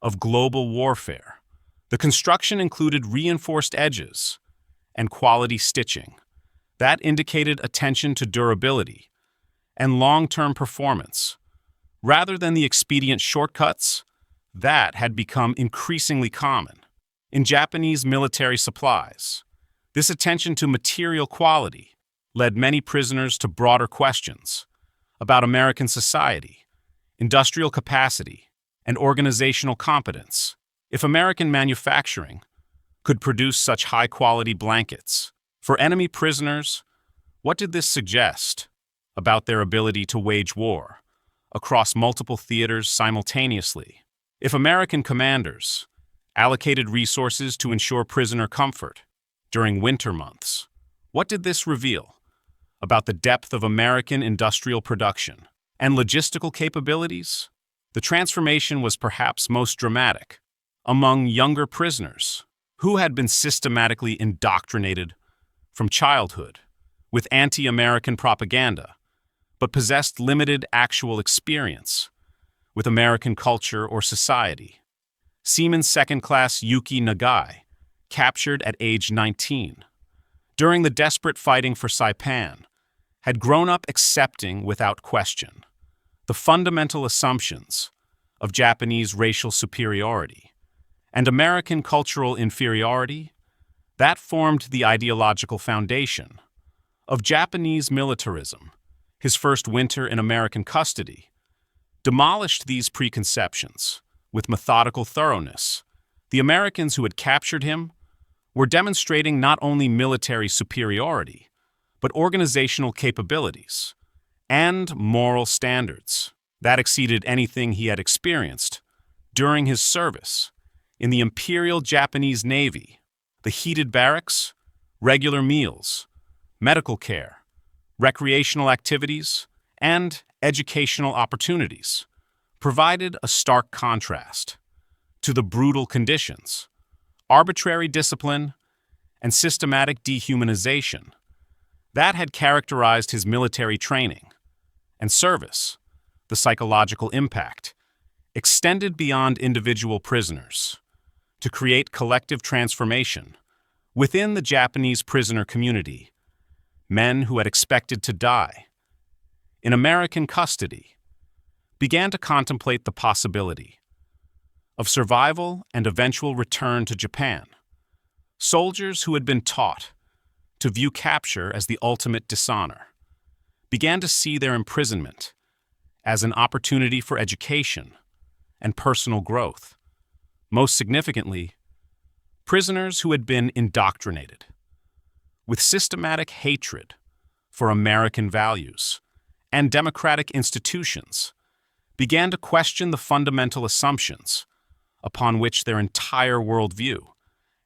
of global warfare. The construction included reinforced edges and quality stitching that indicated attention to durability and long-term performance, rather than the expedient shortcuts that had become increasingly common in Japanese military supplies. This attention to material quality led many prisoners to broader questions about American society, industrial capacity, and organizational competence. If American manufacturing could produce such high-quality blankets for enemy prisoners, what did this suggest about their ability to wage war across multiple theaters simultaneously? If American commanders allocated resources to ensure prisoner comfort during winter months, what did this reveal about the depth of American industrial production and logistical capabilities? The transformation was perhaps most dramatic among younger prisoners who had been systematically indoctrinated from childhood with anti-American propaganda, but possessed limited actual experience with American culture or society. Seaman Second Class Yuki Nagai, captured at age 19, during the desperate fighting for Saipan, had grown up accepting without question the fundamental assumptions of Japanese racial superiority and American cultural inferiority that formed the ideological foundation of Japanese militarism. His first winter in American custody demolished these preconceptions with methodical thoroughness. The Americans who had captured him were demonstrating not only military superiority, but organizational capabilities and moral standards that exceeded anything he had experienced during his service in the Imperial Japanese Navy. The heated barracks, regular meals, medical care, recreational activities, and educational opportunities provided a stark contrast to the brutal conditions, arbitrary discipline, and systematic dehumanization that had characterized his military training and service. The psychological impact extended beyond individual prisoners to create collective transformation within the Japanese prisoner community. Men who had expected to die in American custody began to contemplate the possibility of survival and eventual return to Japan. Soldiers who had been taught to view capture as the ultimate dishonor began to see their imprisonment as an opportunity for education and personal growth. Most significantly, prisoners who had been indoctrinated with systematic hatred for American values and democratic institutions began to question the fundamental assumptions upon which their entire worldview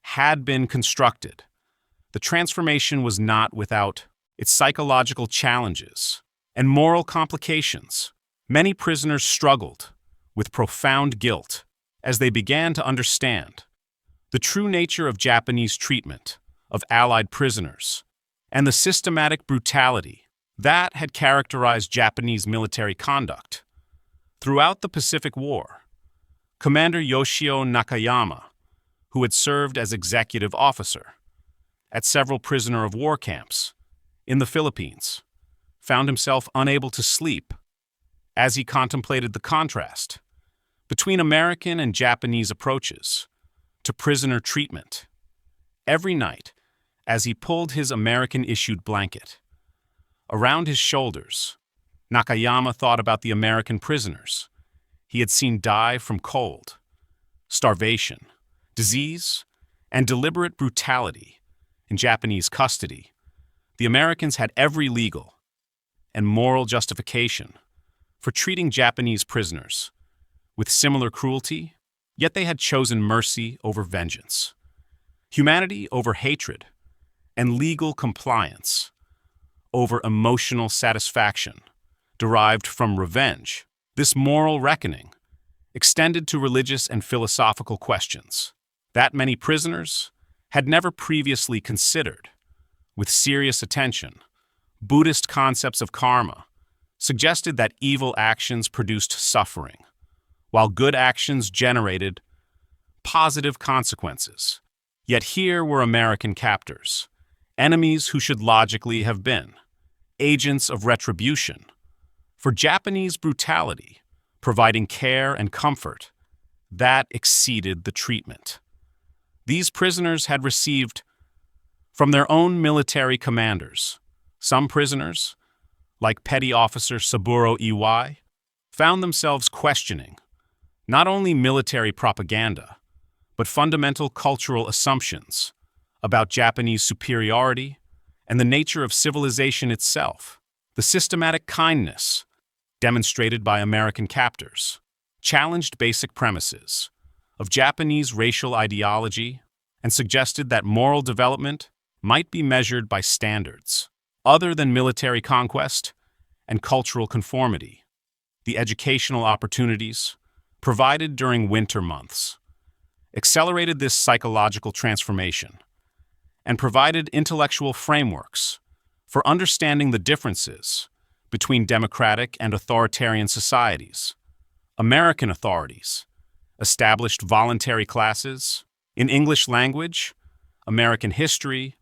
had been constructed. The transformation was not without its psychological challenges and moral complications. Many prisoners struggled with profound guilt as they began to understand the true nature of Japanese treatment of Allied prisoners and the systematic brutality that had characterized Japanese military conduct. Throughout the Pacific War, Commander Yoshio Nakayama, who had served as executive officer at several prisoner of war camps in the Philippines, found himself unable to sleep as he contemplated the contrast between American and Japanese approaches to prisoner treatment. Every night, as he pulled his American-issued blanket around his shoulders, Nakayama thought about the American prisoners he had seen die from cold, starvation, disease, and deliberate brutality in Japanese custody. The Americans had every legal and moral justification for treating Japanese prisoners with similar cruelty, yet they had chosen mercy over vengeance, humanity over hatred, and legal compliance over emotional satisfaction derived from revenge. This moral reckoning extended to religious and philosophical questions that many prisoners had never previously considered with serious attention. Buddhist concepts of karma suggested that evil actions produced suffering, while good actions generated positive consequences. Yet here were American captors, enemies who should logically have been agents of retribution for Japanese brutality, providing care and comfort that exceeded the treatment these prisoners had received from their own military commanders. Some prisoners, like Petty Officer WWII, found themselves questioning not only military propaganda, but fundamental cultural assumptions about Japanese superiority and the nature of civilization itself. The systematic kindness demonstrated by American captors challenged basic premises of Japanese racial ideology and suggested that moral development might be measured by standards other than military conquest and cultural conformity. The educational opportunities provided during winter months accelerated this psychological transformation and provided intellectual frameworks for understanding the differences between democratic and authoritarian societies. American authorities established voluntary classes in English language, American history,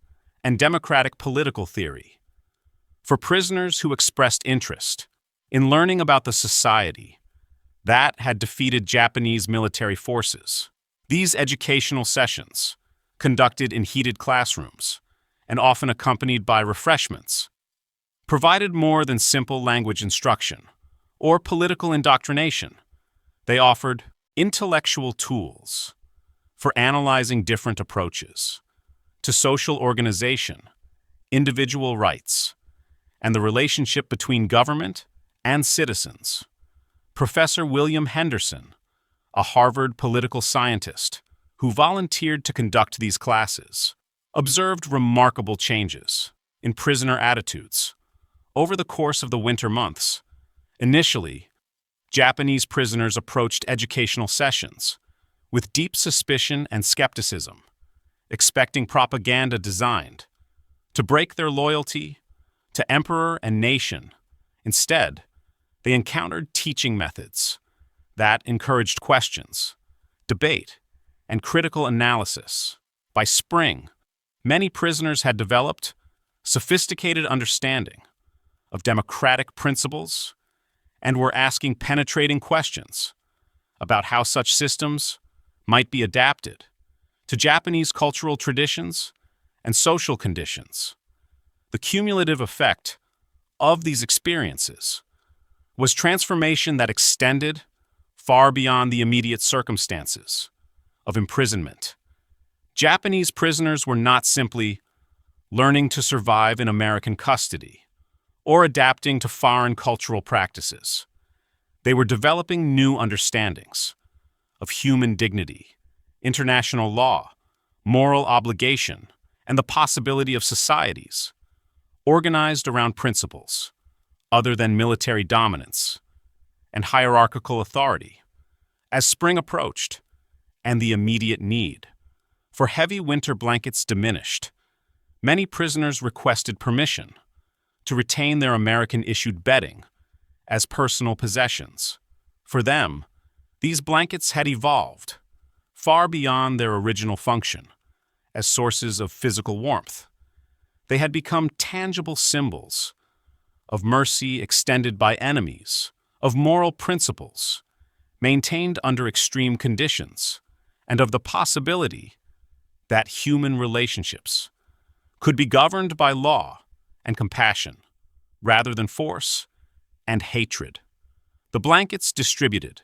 and democratic political theory for prisoners who expressed interest in learning about the society that had defeated Japanese military forces. These educational sessions, conducted in heated classrooms and often accompanied by refreshments, provided more than simple language instruction or political indoctrination. They offered intellectual tools for analyzing different approaches to social organization, individual rights, and the relationship between government and citizens. Professor William Henderson, a Harvard political scientist who volunteered to conduct these classes, observed remarkable changes in prisoner attitudes over the course of the winter months. Initially, Japanese prisoners approached educational sessions with deep suspicion and skepticism, expecting propaganda designed to break their loyalty to emperor and nation. Instead, they encountered teaching methods that encouraged questions, debate, and critical analysis. By spring, many prisoners had developed sophisticated understanding of democratic principles and were asking penetrating questions about how such systems might be adapted to Japanese cultural traditions and social conditions. The cumulative effect of these experiences was transformation that extended far beyond the immediate circumstances of imprisonment. Japanese prisoners were not simply learning to survive in American custody or adapting to foreign cultural practices. They were developing new understandings of human dignity, international law, moral obligation, and the possibility of societies organized around principles other than military dominance and hierarchical authority. As spring approached and the immediate need for heavy winter blankets diminished, many prisoners requested permission to retain their American-issued bedding as personal possessions. For them, these blankets had evolved far beyond their original function as sources of physical warmth. They had become tangible symbols of mercy extended by enemies, of moral principles maintained under extreme conditions, and of the possibility that human relationships could be governed by law and compassion rather than force and hatred. The blankets distributed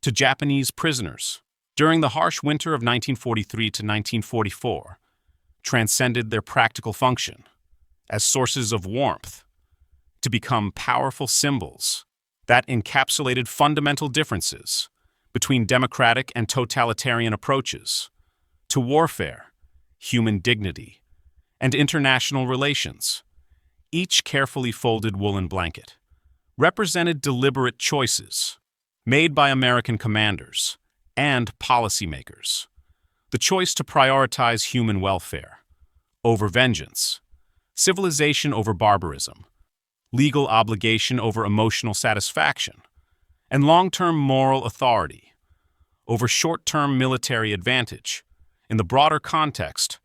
to Japanese prisoners during the harsh winter of 1943 to 1944 transcended their practical function as sources of warmth to become powerful symbols that encapsulated fundamental differences between democratic and totalitarian approaches to warfare, human dignity, and international relations. Each carefully folded woolen blanket represented deliberate choices made by American commanders and policymakers. The choice to prioritize human welfare over vengeance, civilization over barbarism, legal obligation over emotional satisfaction, and long-term moral authority over short-term military advantage in the broader context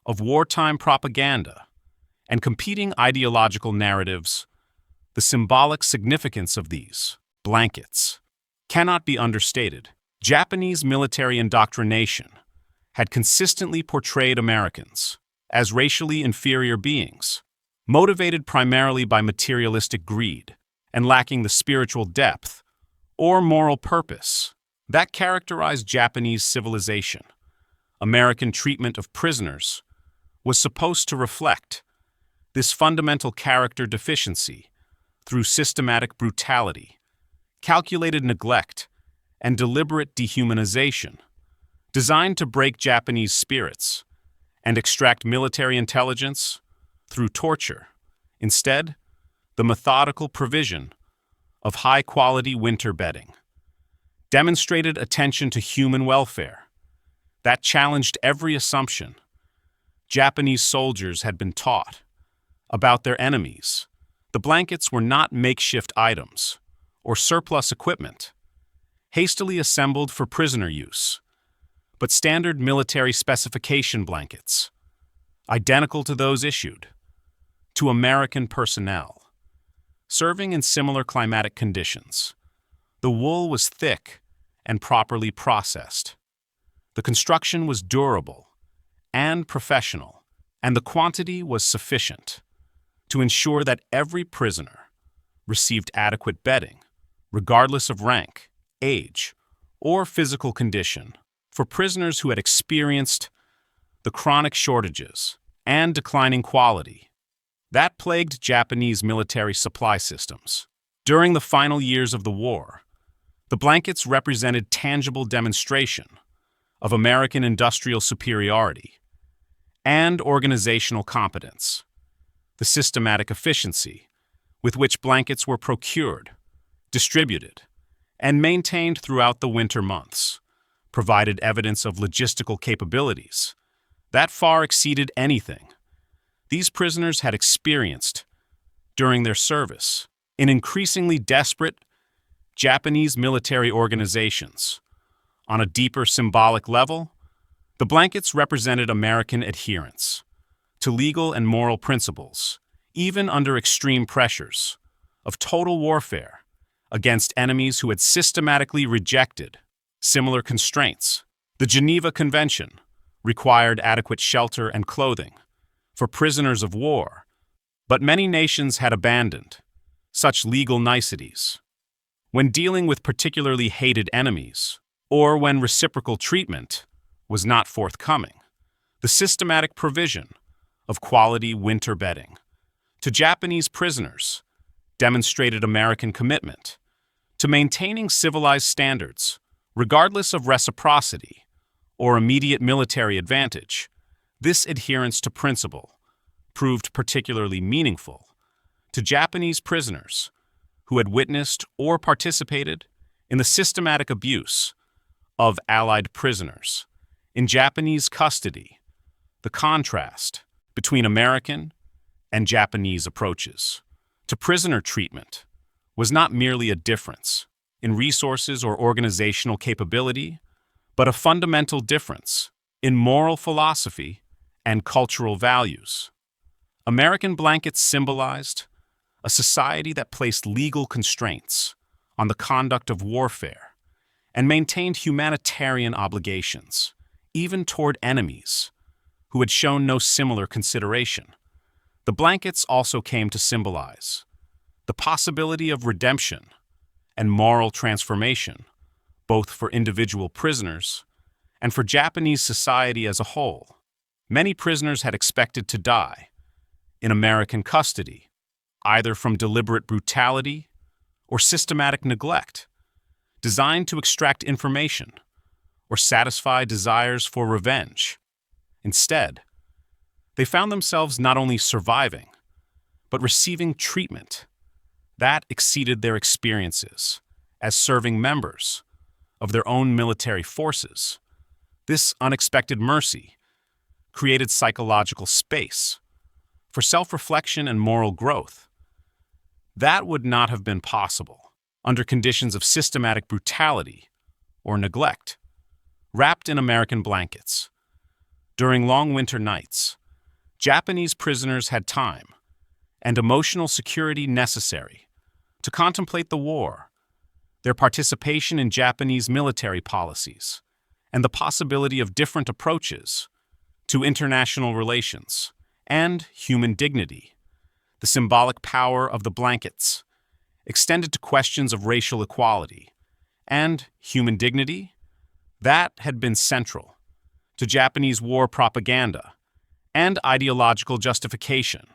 of wartime propaganda and competing ideological narratives. The symbolic significance of these blankets cannot be understated. Japanese military indoctrination had consistently portrayed Americans as racially inferior beings, motivated primarily by materialistic greed and lacking the spiritual depth or moral purpose that characterized Japanese civilization. American treatment of prisoners was supposed to reflect this fundamental character deficiency through systematic brutality, calculated neglect, and deliberate dehumanization, designed to break Japanese spirits and extract military intelligence through torture. Instead, the methodical provision of high-quality winter bedding demonstrated attention to human welfare that challenged every assumption Japanese soldiers had been taught about their enemies. The blankets were not makeshift items or surplus equipment hastily assembled for prisoner use, but standard military specification blankets, identical to those issued to American personnel, serving in similar climatic conditions. The wool was thick and properly processed. The construction was durable and professional, and the quantity was sufficient to ensure that every prisoner received adequate bedding, regardless of rank, age, or physical condition. For prisoners who had experienced the chronic shortages and declining quality that plagued Japanese military supply systems during the final years of the war, the blankets represented tangible demonstration of American industrial superiority and organizational competence. The systematic efficiency with which blankets were procured, distributed, and maintained throughout the winter months, provided evidence of logistical capabilities that far exceeded anything these prisoners had experienced during their service in increasingly desperate Japanese military organizations. On a deeper symbolic level, the blankets represented American adherence to legal and moral principles, even under extreme pressures of total warfare against enemies who had systematically rejected similar constraints. The Geneva Convention required adequate shelter and clothing for prisoners of war, but many nations had abandoned such legal niceties. When dealing with particularly hated enemies, or when reciprocal treatment was not forthcoming, the systematic provision of quality winter bedding to Japanese prisoners demonstrated American commitment to maintaining civilized standards, regardless of reciprocity or immediate military advantage. This adherence to principle proved particularly meaningful to Japanese prisoners who had witnessed or participated in the systematic abuse of Allied prisoners in Japanese custody. The contrast between American and Japanese approaches to prisoner treatment was not merely a difference in resources or organizational capability, but a fundamental difference in moral philosophy and cultural values. American blankets symbolized a society that placed legal constraints on the conduct of warfare and maintained humanitarian obligations, even toward enemies who had shown no similar consideration. The blankets also came to symbolize the possibility of redemption and moral transformation, both for individual prisoners and for Japanese society as a whole. Many prisoners had expected to die in American custody, either from deliberate brutality or systematic neglect, designed to extract information or satisfy desires for revenge. Instead, they found themselves not only surviving, but receiving treatment that exceeded their experiences as serving members of their own military forces. This unexpected mercy created psychological space for self-reflection and moral growth. That would not have been possible under conditions of systematic brutality or neglect. Wrapped in American blankets, during long winter nights, Japanese prisoners had time and emotional security necessary to contemplate the war, their participation in Japanese military policies, and the possibility of different approaches to international relations and human dignity. The symbolic power of the blankets extended to questions of racial equality and human dignity that had been central to Japanese war propaganda and ideological justification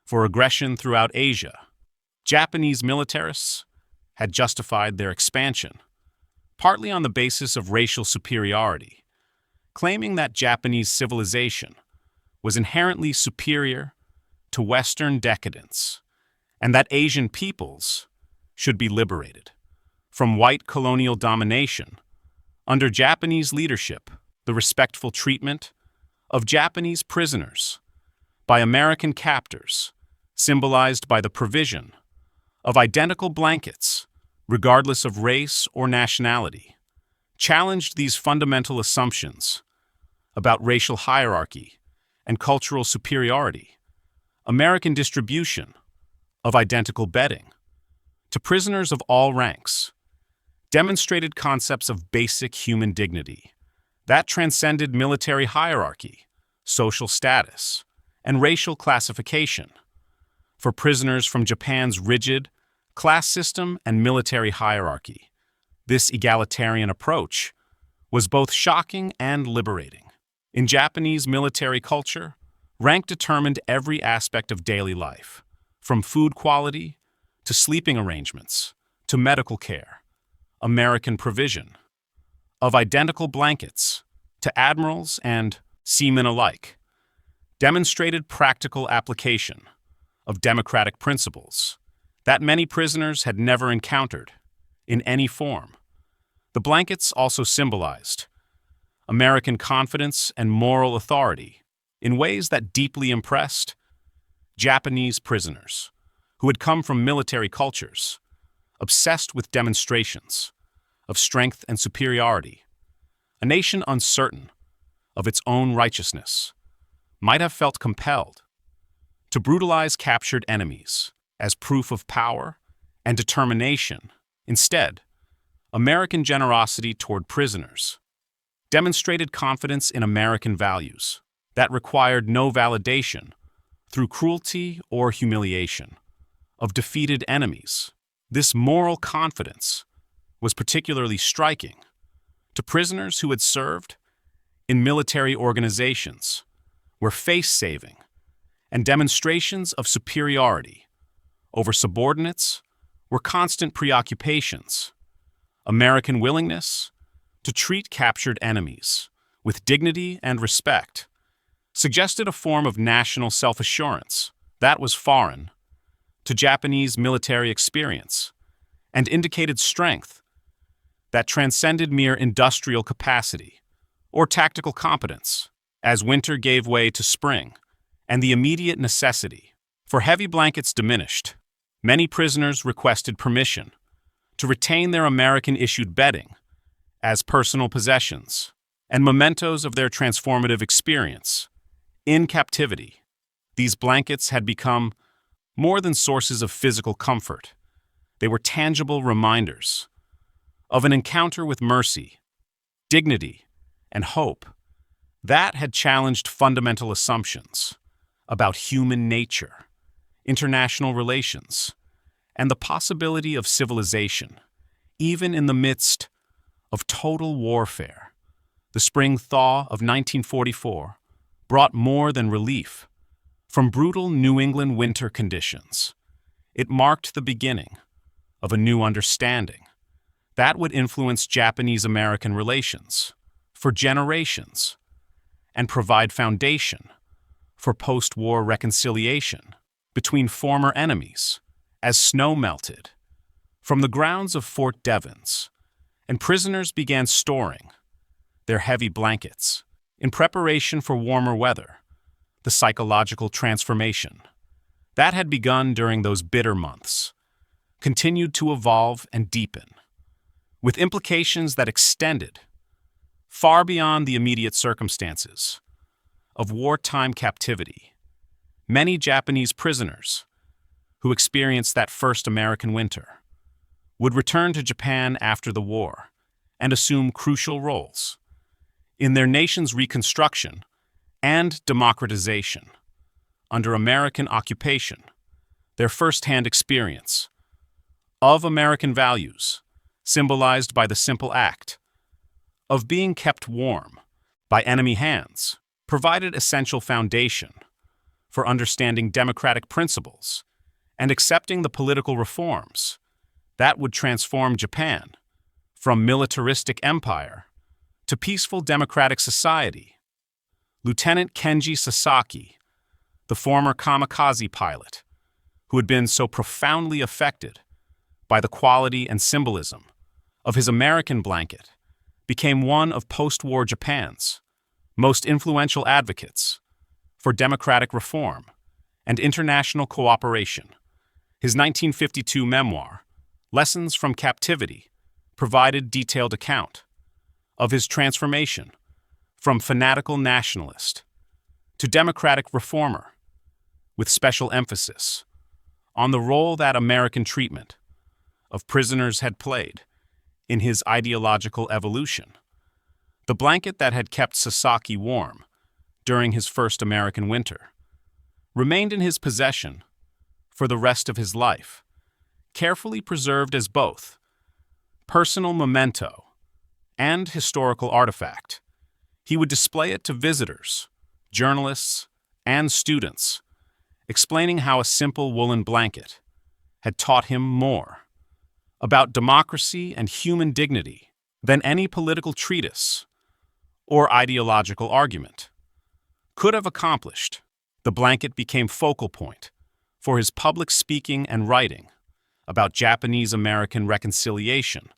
for aggression throughout Asia. Japanese militarists had justified their expansion, partly on the basis of racial superiority, claiming that Japanese civilization was inherently superior to Western decadence, and that Asian peoples should be liberated from white colonial domination. Under Japanese leadership, the respectful treatment of Japanese prisoners by American captors, symbolized by the provision of identical blankets, regardless of race or nationality, challenged these fundamental assumptions about racial hierarchy and cultural superiority. American distribution of identical bedding to prisoners of all ranks demonstrated concepts of basic human dignity that transcended military hierarchy, social status, and racial classification. For prisoners from Japan's rigid class system and military hierarchy, this egalitarian approach was both shocking and liberating. In Japanese military culture, rank determined every aspect of daily life, from food quality to sleeping arrangements to medical care. American provision of identical blankets to admirals and seamen alike demonstrated practical application of democratic principles that many prisoners had never encountered in any form. The blankets also symbolized American confidence and moral authority in ways that deeply impressed Japanese prisoners who had come from military cultures, obsessed with demonstrations of strength and superiority. A nation uncertain of its own righteousness might have felt compelled to brutalize captured enemies as proof of power and determination. Instead, American generosity toward prisoners demonstrated confidence in American values that required no validation through cruelty or humiliation of defeated enemies. This moral confidence was particularly striking to prisoners who had served in military organizations where face-saving and demonstrations of superiority over subordinates were constant preoccupations. American willingness to treat captured enemies with dignity and respect suggested a form of national self-assurance that was foreign to Japanese military experience and indicated strength that transcended mere industrial capacity or tactical competence. As winter gave way to spring and the immediate necessity for heavy blankets diminished, many prisoners requested permission to retain their American-issued bedding as personal possessions and mementos of their transformative experience. In captivity, these blankets had become more than sources of physical comfort. They were tangible reminders of an encounter with mercy, dignity, and hope that had challenged fundamental assumptions about human nature, international relations, and the possibility of civilization, even in the midst of total warfare. The spring thaw of 1944 brought more than relief from brutal New England winter conditions. It marked the beginning of a new understanding that would influence Japanese-American relations for generations and provide foundation for post-war reconciliation between former enemies. As snow melted from the grounds of Fort Devens and prisoners began storing their heavy blankets in preparation for warmer weather, the psychological transformation that had begun during those bitter months continued to evolve and deepen, with implications that extended far beyond the immediate circumstances of wartime captivity. Many Japanese prisoners who experienced that first American winter would return to Japan after the war and assume crucial roles in their nation's reconstruction and democratization. Under American occupation, their first-hand experience of American values, symbolized by the simple act of being kept warm by enemy hands, provided essential foundation for understanding democratic principles and accepting the political reforms that would transform Japan from militaristic empire to peaceful democratic society. Lieutenant Kenji Sasaki, the former kamikaze pilot, who had been so profoundly affected by the quality and symbolism of his American blanket, became one of post-war Japan's most influential advocates for democratic reform and international cooperation. His 1952 memoir, Lessons from Captivity, provided detailed account of his transformation from fanatical nationalist to democratic reformer, with special emphasis on the role that American treatment of prisoners had played in his ideological evolution. The blanket that had kept Sasaki warm during his first American winter remained in his possession for the rest of his life, carefully preserved as both personal memento and historical artifact. He would display it to visitors, journalists, and students, explaining how a simple woolen blanket had taught him more about democracy and human dignity than any political treatise or ideological argument could have accomplished. The blanket became focal point for his public speaking and writing, about Japanese-American reconciliation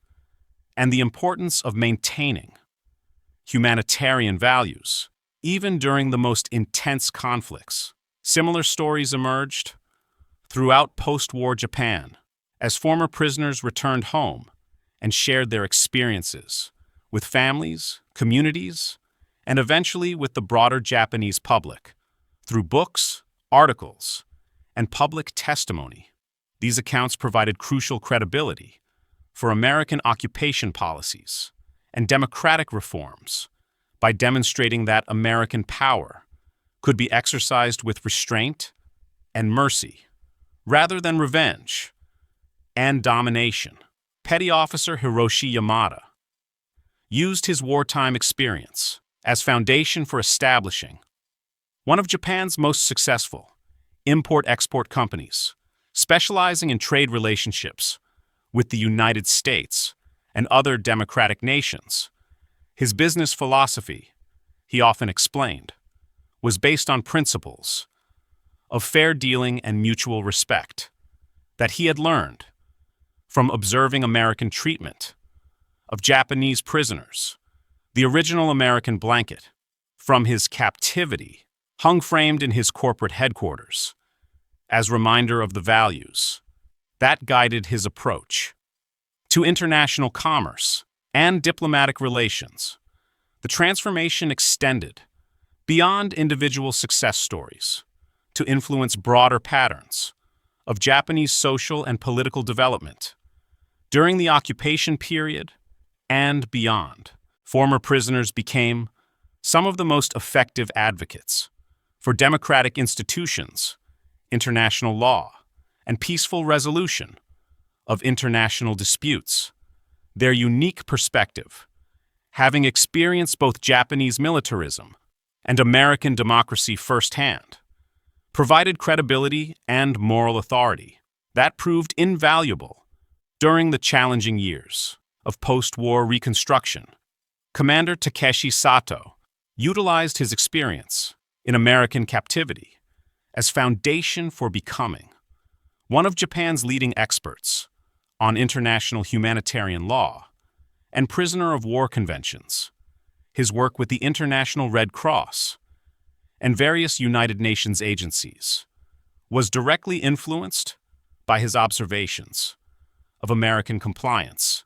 and the importance of maintaining humanitarian values, even during the most intense conflicts. Similar stories emerged throughout post-war Japan as former prisoners returned home and shared their experiences with families, communities, and eventually with the broader Japanese public through books, articles, and public testimony. These accounts provided crucial credibility for American occupation policies and democratic reforms by demonstrating that American power could be exercised with restraint and mercy rather than revenge and domination. Petty Officer Hiroshi Yamada used his wartime experience as foundation for establishing one of Japan's most successful import-export companies, specializing in trade relationships with the United States and other democratic nations. His business philosophy, he often explained, was based on principles of fair dealing and mutual respect that he had learned from observing American treatment of Japanese prisoners. The original American blanket from his captivity hung framed in his corporate headquarters as reminder of the values that guided his approach to international commerce and diplomatic relations. The transformation extended beyond individual success stories to influence broader patterns of Japanese social and political development during the occupation period and beyond. Former prisoners became some of the most effective advocates for democratic institutions, international law, and peaceful resolution of international disputes. Their unique perspective, having experienced both Japanese militarism and American democracy firsthand, provided credibility and moral authority that proved invaluable during the challenging years of post-war reconstruction. Commander Takeshi Sato utilized his experience in American captivity as foundation for becoming one of Japan's leading experts on international humanitarian law and prisoner of war conventions. His work with the International Red Cross and various United Nations agencies was directly influenced by his observations of American compliance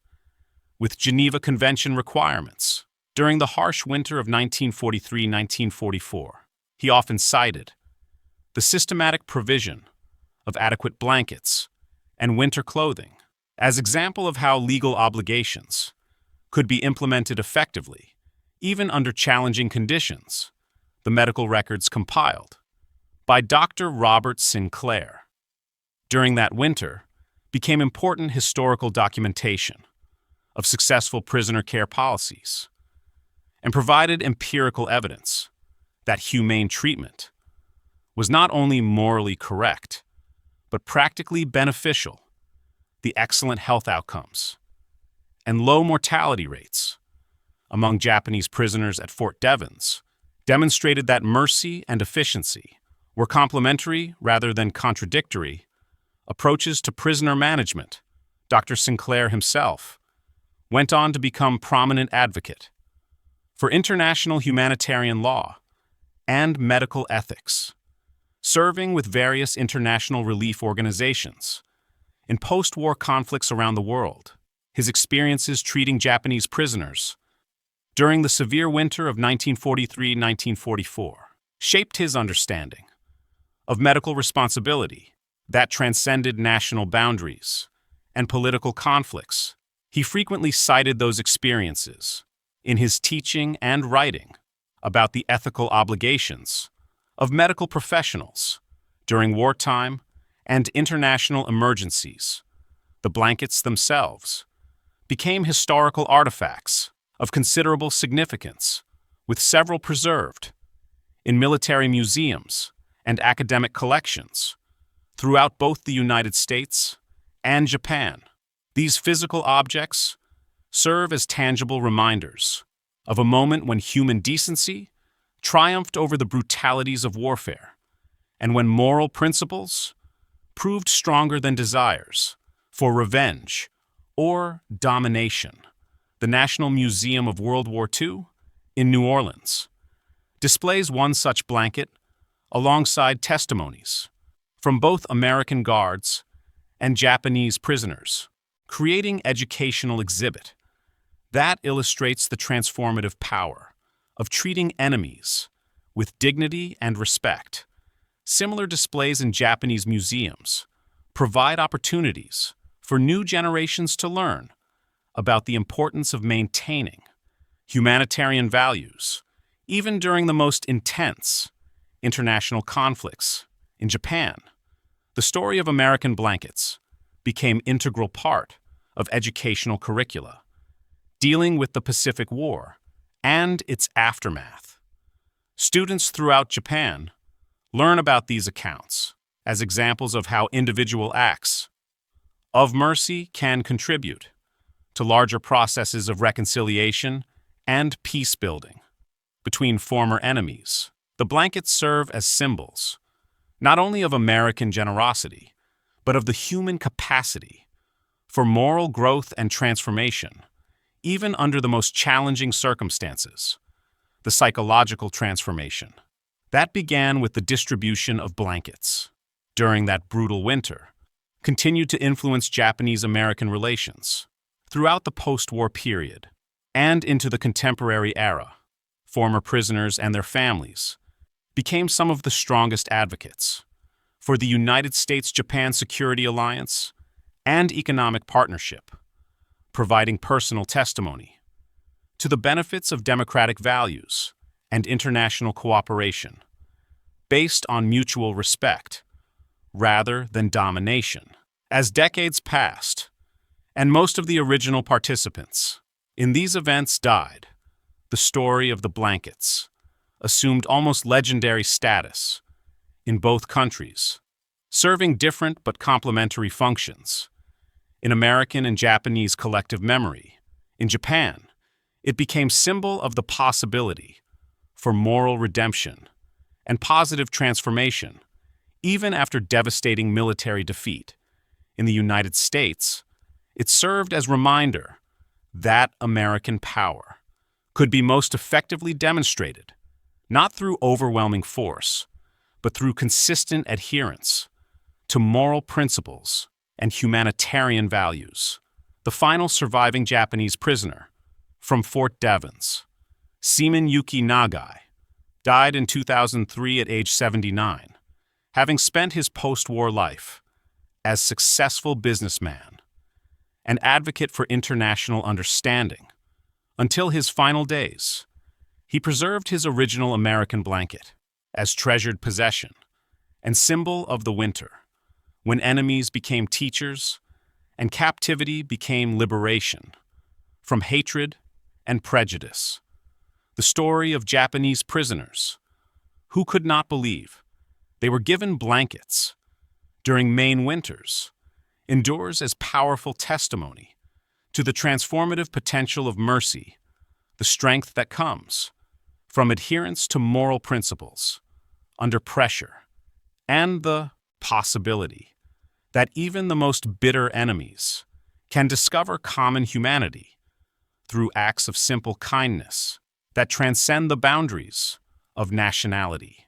with Geneva Convention requirements. During the harsh winter of 1943-1944, he often cited the systematic provision of adequate blankets and winter clothing as example of how legal obligations could be implemented effectively, even under challenging conditions. The medical records compiled by Dr. Robert Sinclair during that winter became important historical documentation of successful prisoner care policies and provided empirical evidence that humane treatment was not only morally correct, but practically beneficial. The excellent health outcomes and low mortality rates among Japanese prisoners at Fort Devens demonstrated that mercy and efficiency were complementary rather than contradictory approaches to prisoner management. Dr. Sinclair himself went on to become prominent advocate for international humanitarian law and medical ethics, serving with various international relief organizations in post-war conflicts around the world. His experiences treating Japanese prisoners during the severe winter of 1943-1944 shaped his understanding of medical responsibility that transcended national boundaries and political conflicts. He frequently cited those experiences in his teaching and writing about the ethical obligations of medical professionals during wartime and international emergencies. The blankets themselves became historical artifacts of considerable significance, with several preserved in military museums and academic collections throughout both the United States and Japan. These physical objects serve as tangible reminders of a moment when human decency triumphed over the brutalities of warfare, and when moral principles proved stronger than desires for revenge or domination. The National Museum of World War II in New Orleans displays one such blanket alongside testimonies from both American guards and Japanese prisoners, creating educational exhibit that illustrates the transformative power of treating enemies with dignity and respect. Similar displays in Japanese museums provide opportunities for new generations to learn about the importance of maintaining humanitarian values, even during the most intense international conflicts. In Japan, the story of American blankets became integral part of educational curricula, dealing with the Pacific War and its aftermath. Students throughout Japan learn about these accounts as examples of how individual acts of mercy can contribute to larger processes of reconciliation and peace-building between former enemies. The blankets serve as symbols not only of American generosity, but of the human capacity for moral growth and transformation, even under the most challenging circumstances. The psychological transformation that began with the distribution of blankets during that brutal winter continued to influence Japanese-American relations throughout the post-war period and into the contemporary era. Former prisoners and their families became some of the strongest advocates for the United States-Japan Security Alliance and economic partnership, providing personal testimony to the benefits of democratic values and international cooperation based on mutual respect rather than domination. As decades passed, and most of the original participants in these events died, the story of the blankets assumed almost legendary status in both countries, serving different but complementary functions. In American and Japanese collective memory, in Japan, it became symbol of the possibility for moral redemption and positive transformation, even after devastating military defeat. In the United States, it served as a reminder that American power could be most effectively demonstrated not through overwhelming force, but through consistent adherence to moral principles and humanitarian values. The final surviving Japanese prisoner from Fort Devens, Seaman Yuki Nagai, died in 2003 at age 79, having spent his post-war life as successful businessman and advocate for international understanding. Until his final days, he preserved his original American blanket as treasured possession and symbol of the winter, when enemies became teachers and captivity became liberation from hatred and prejudice. The story of Japanese prisoners who could not believe they were given blankets during Maine winters endures as powerful testimony to the transformative potential of mercy, the strength that comes from adherence to moral principles under pressure, and the possibility that even the most bitter enemies can discover common humanity through acts of simple kindness that transcend the boundaries of nationality,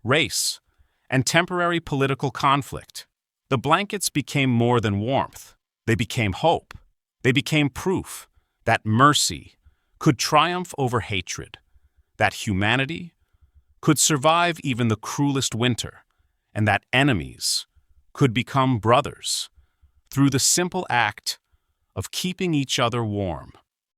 race, and temporary political conflict. The blankets became more than warmth. They became hope. They became proof that mercy could triumph over hatred, that humanity could survive even the cruelest winter, and that enemies could become brothers through the simple act of keeping each other warm.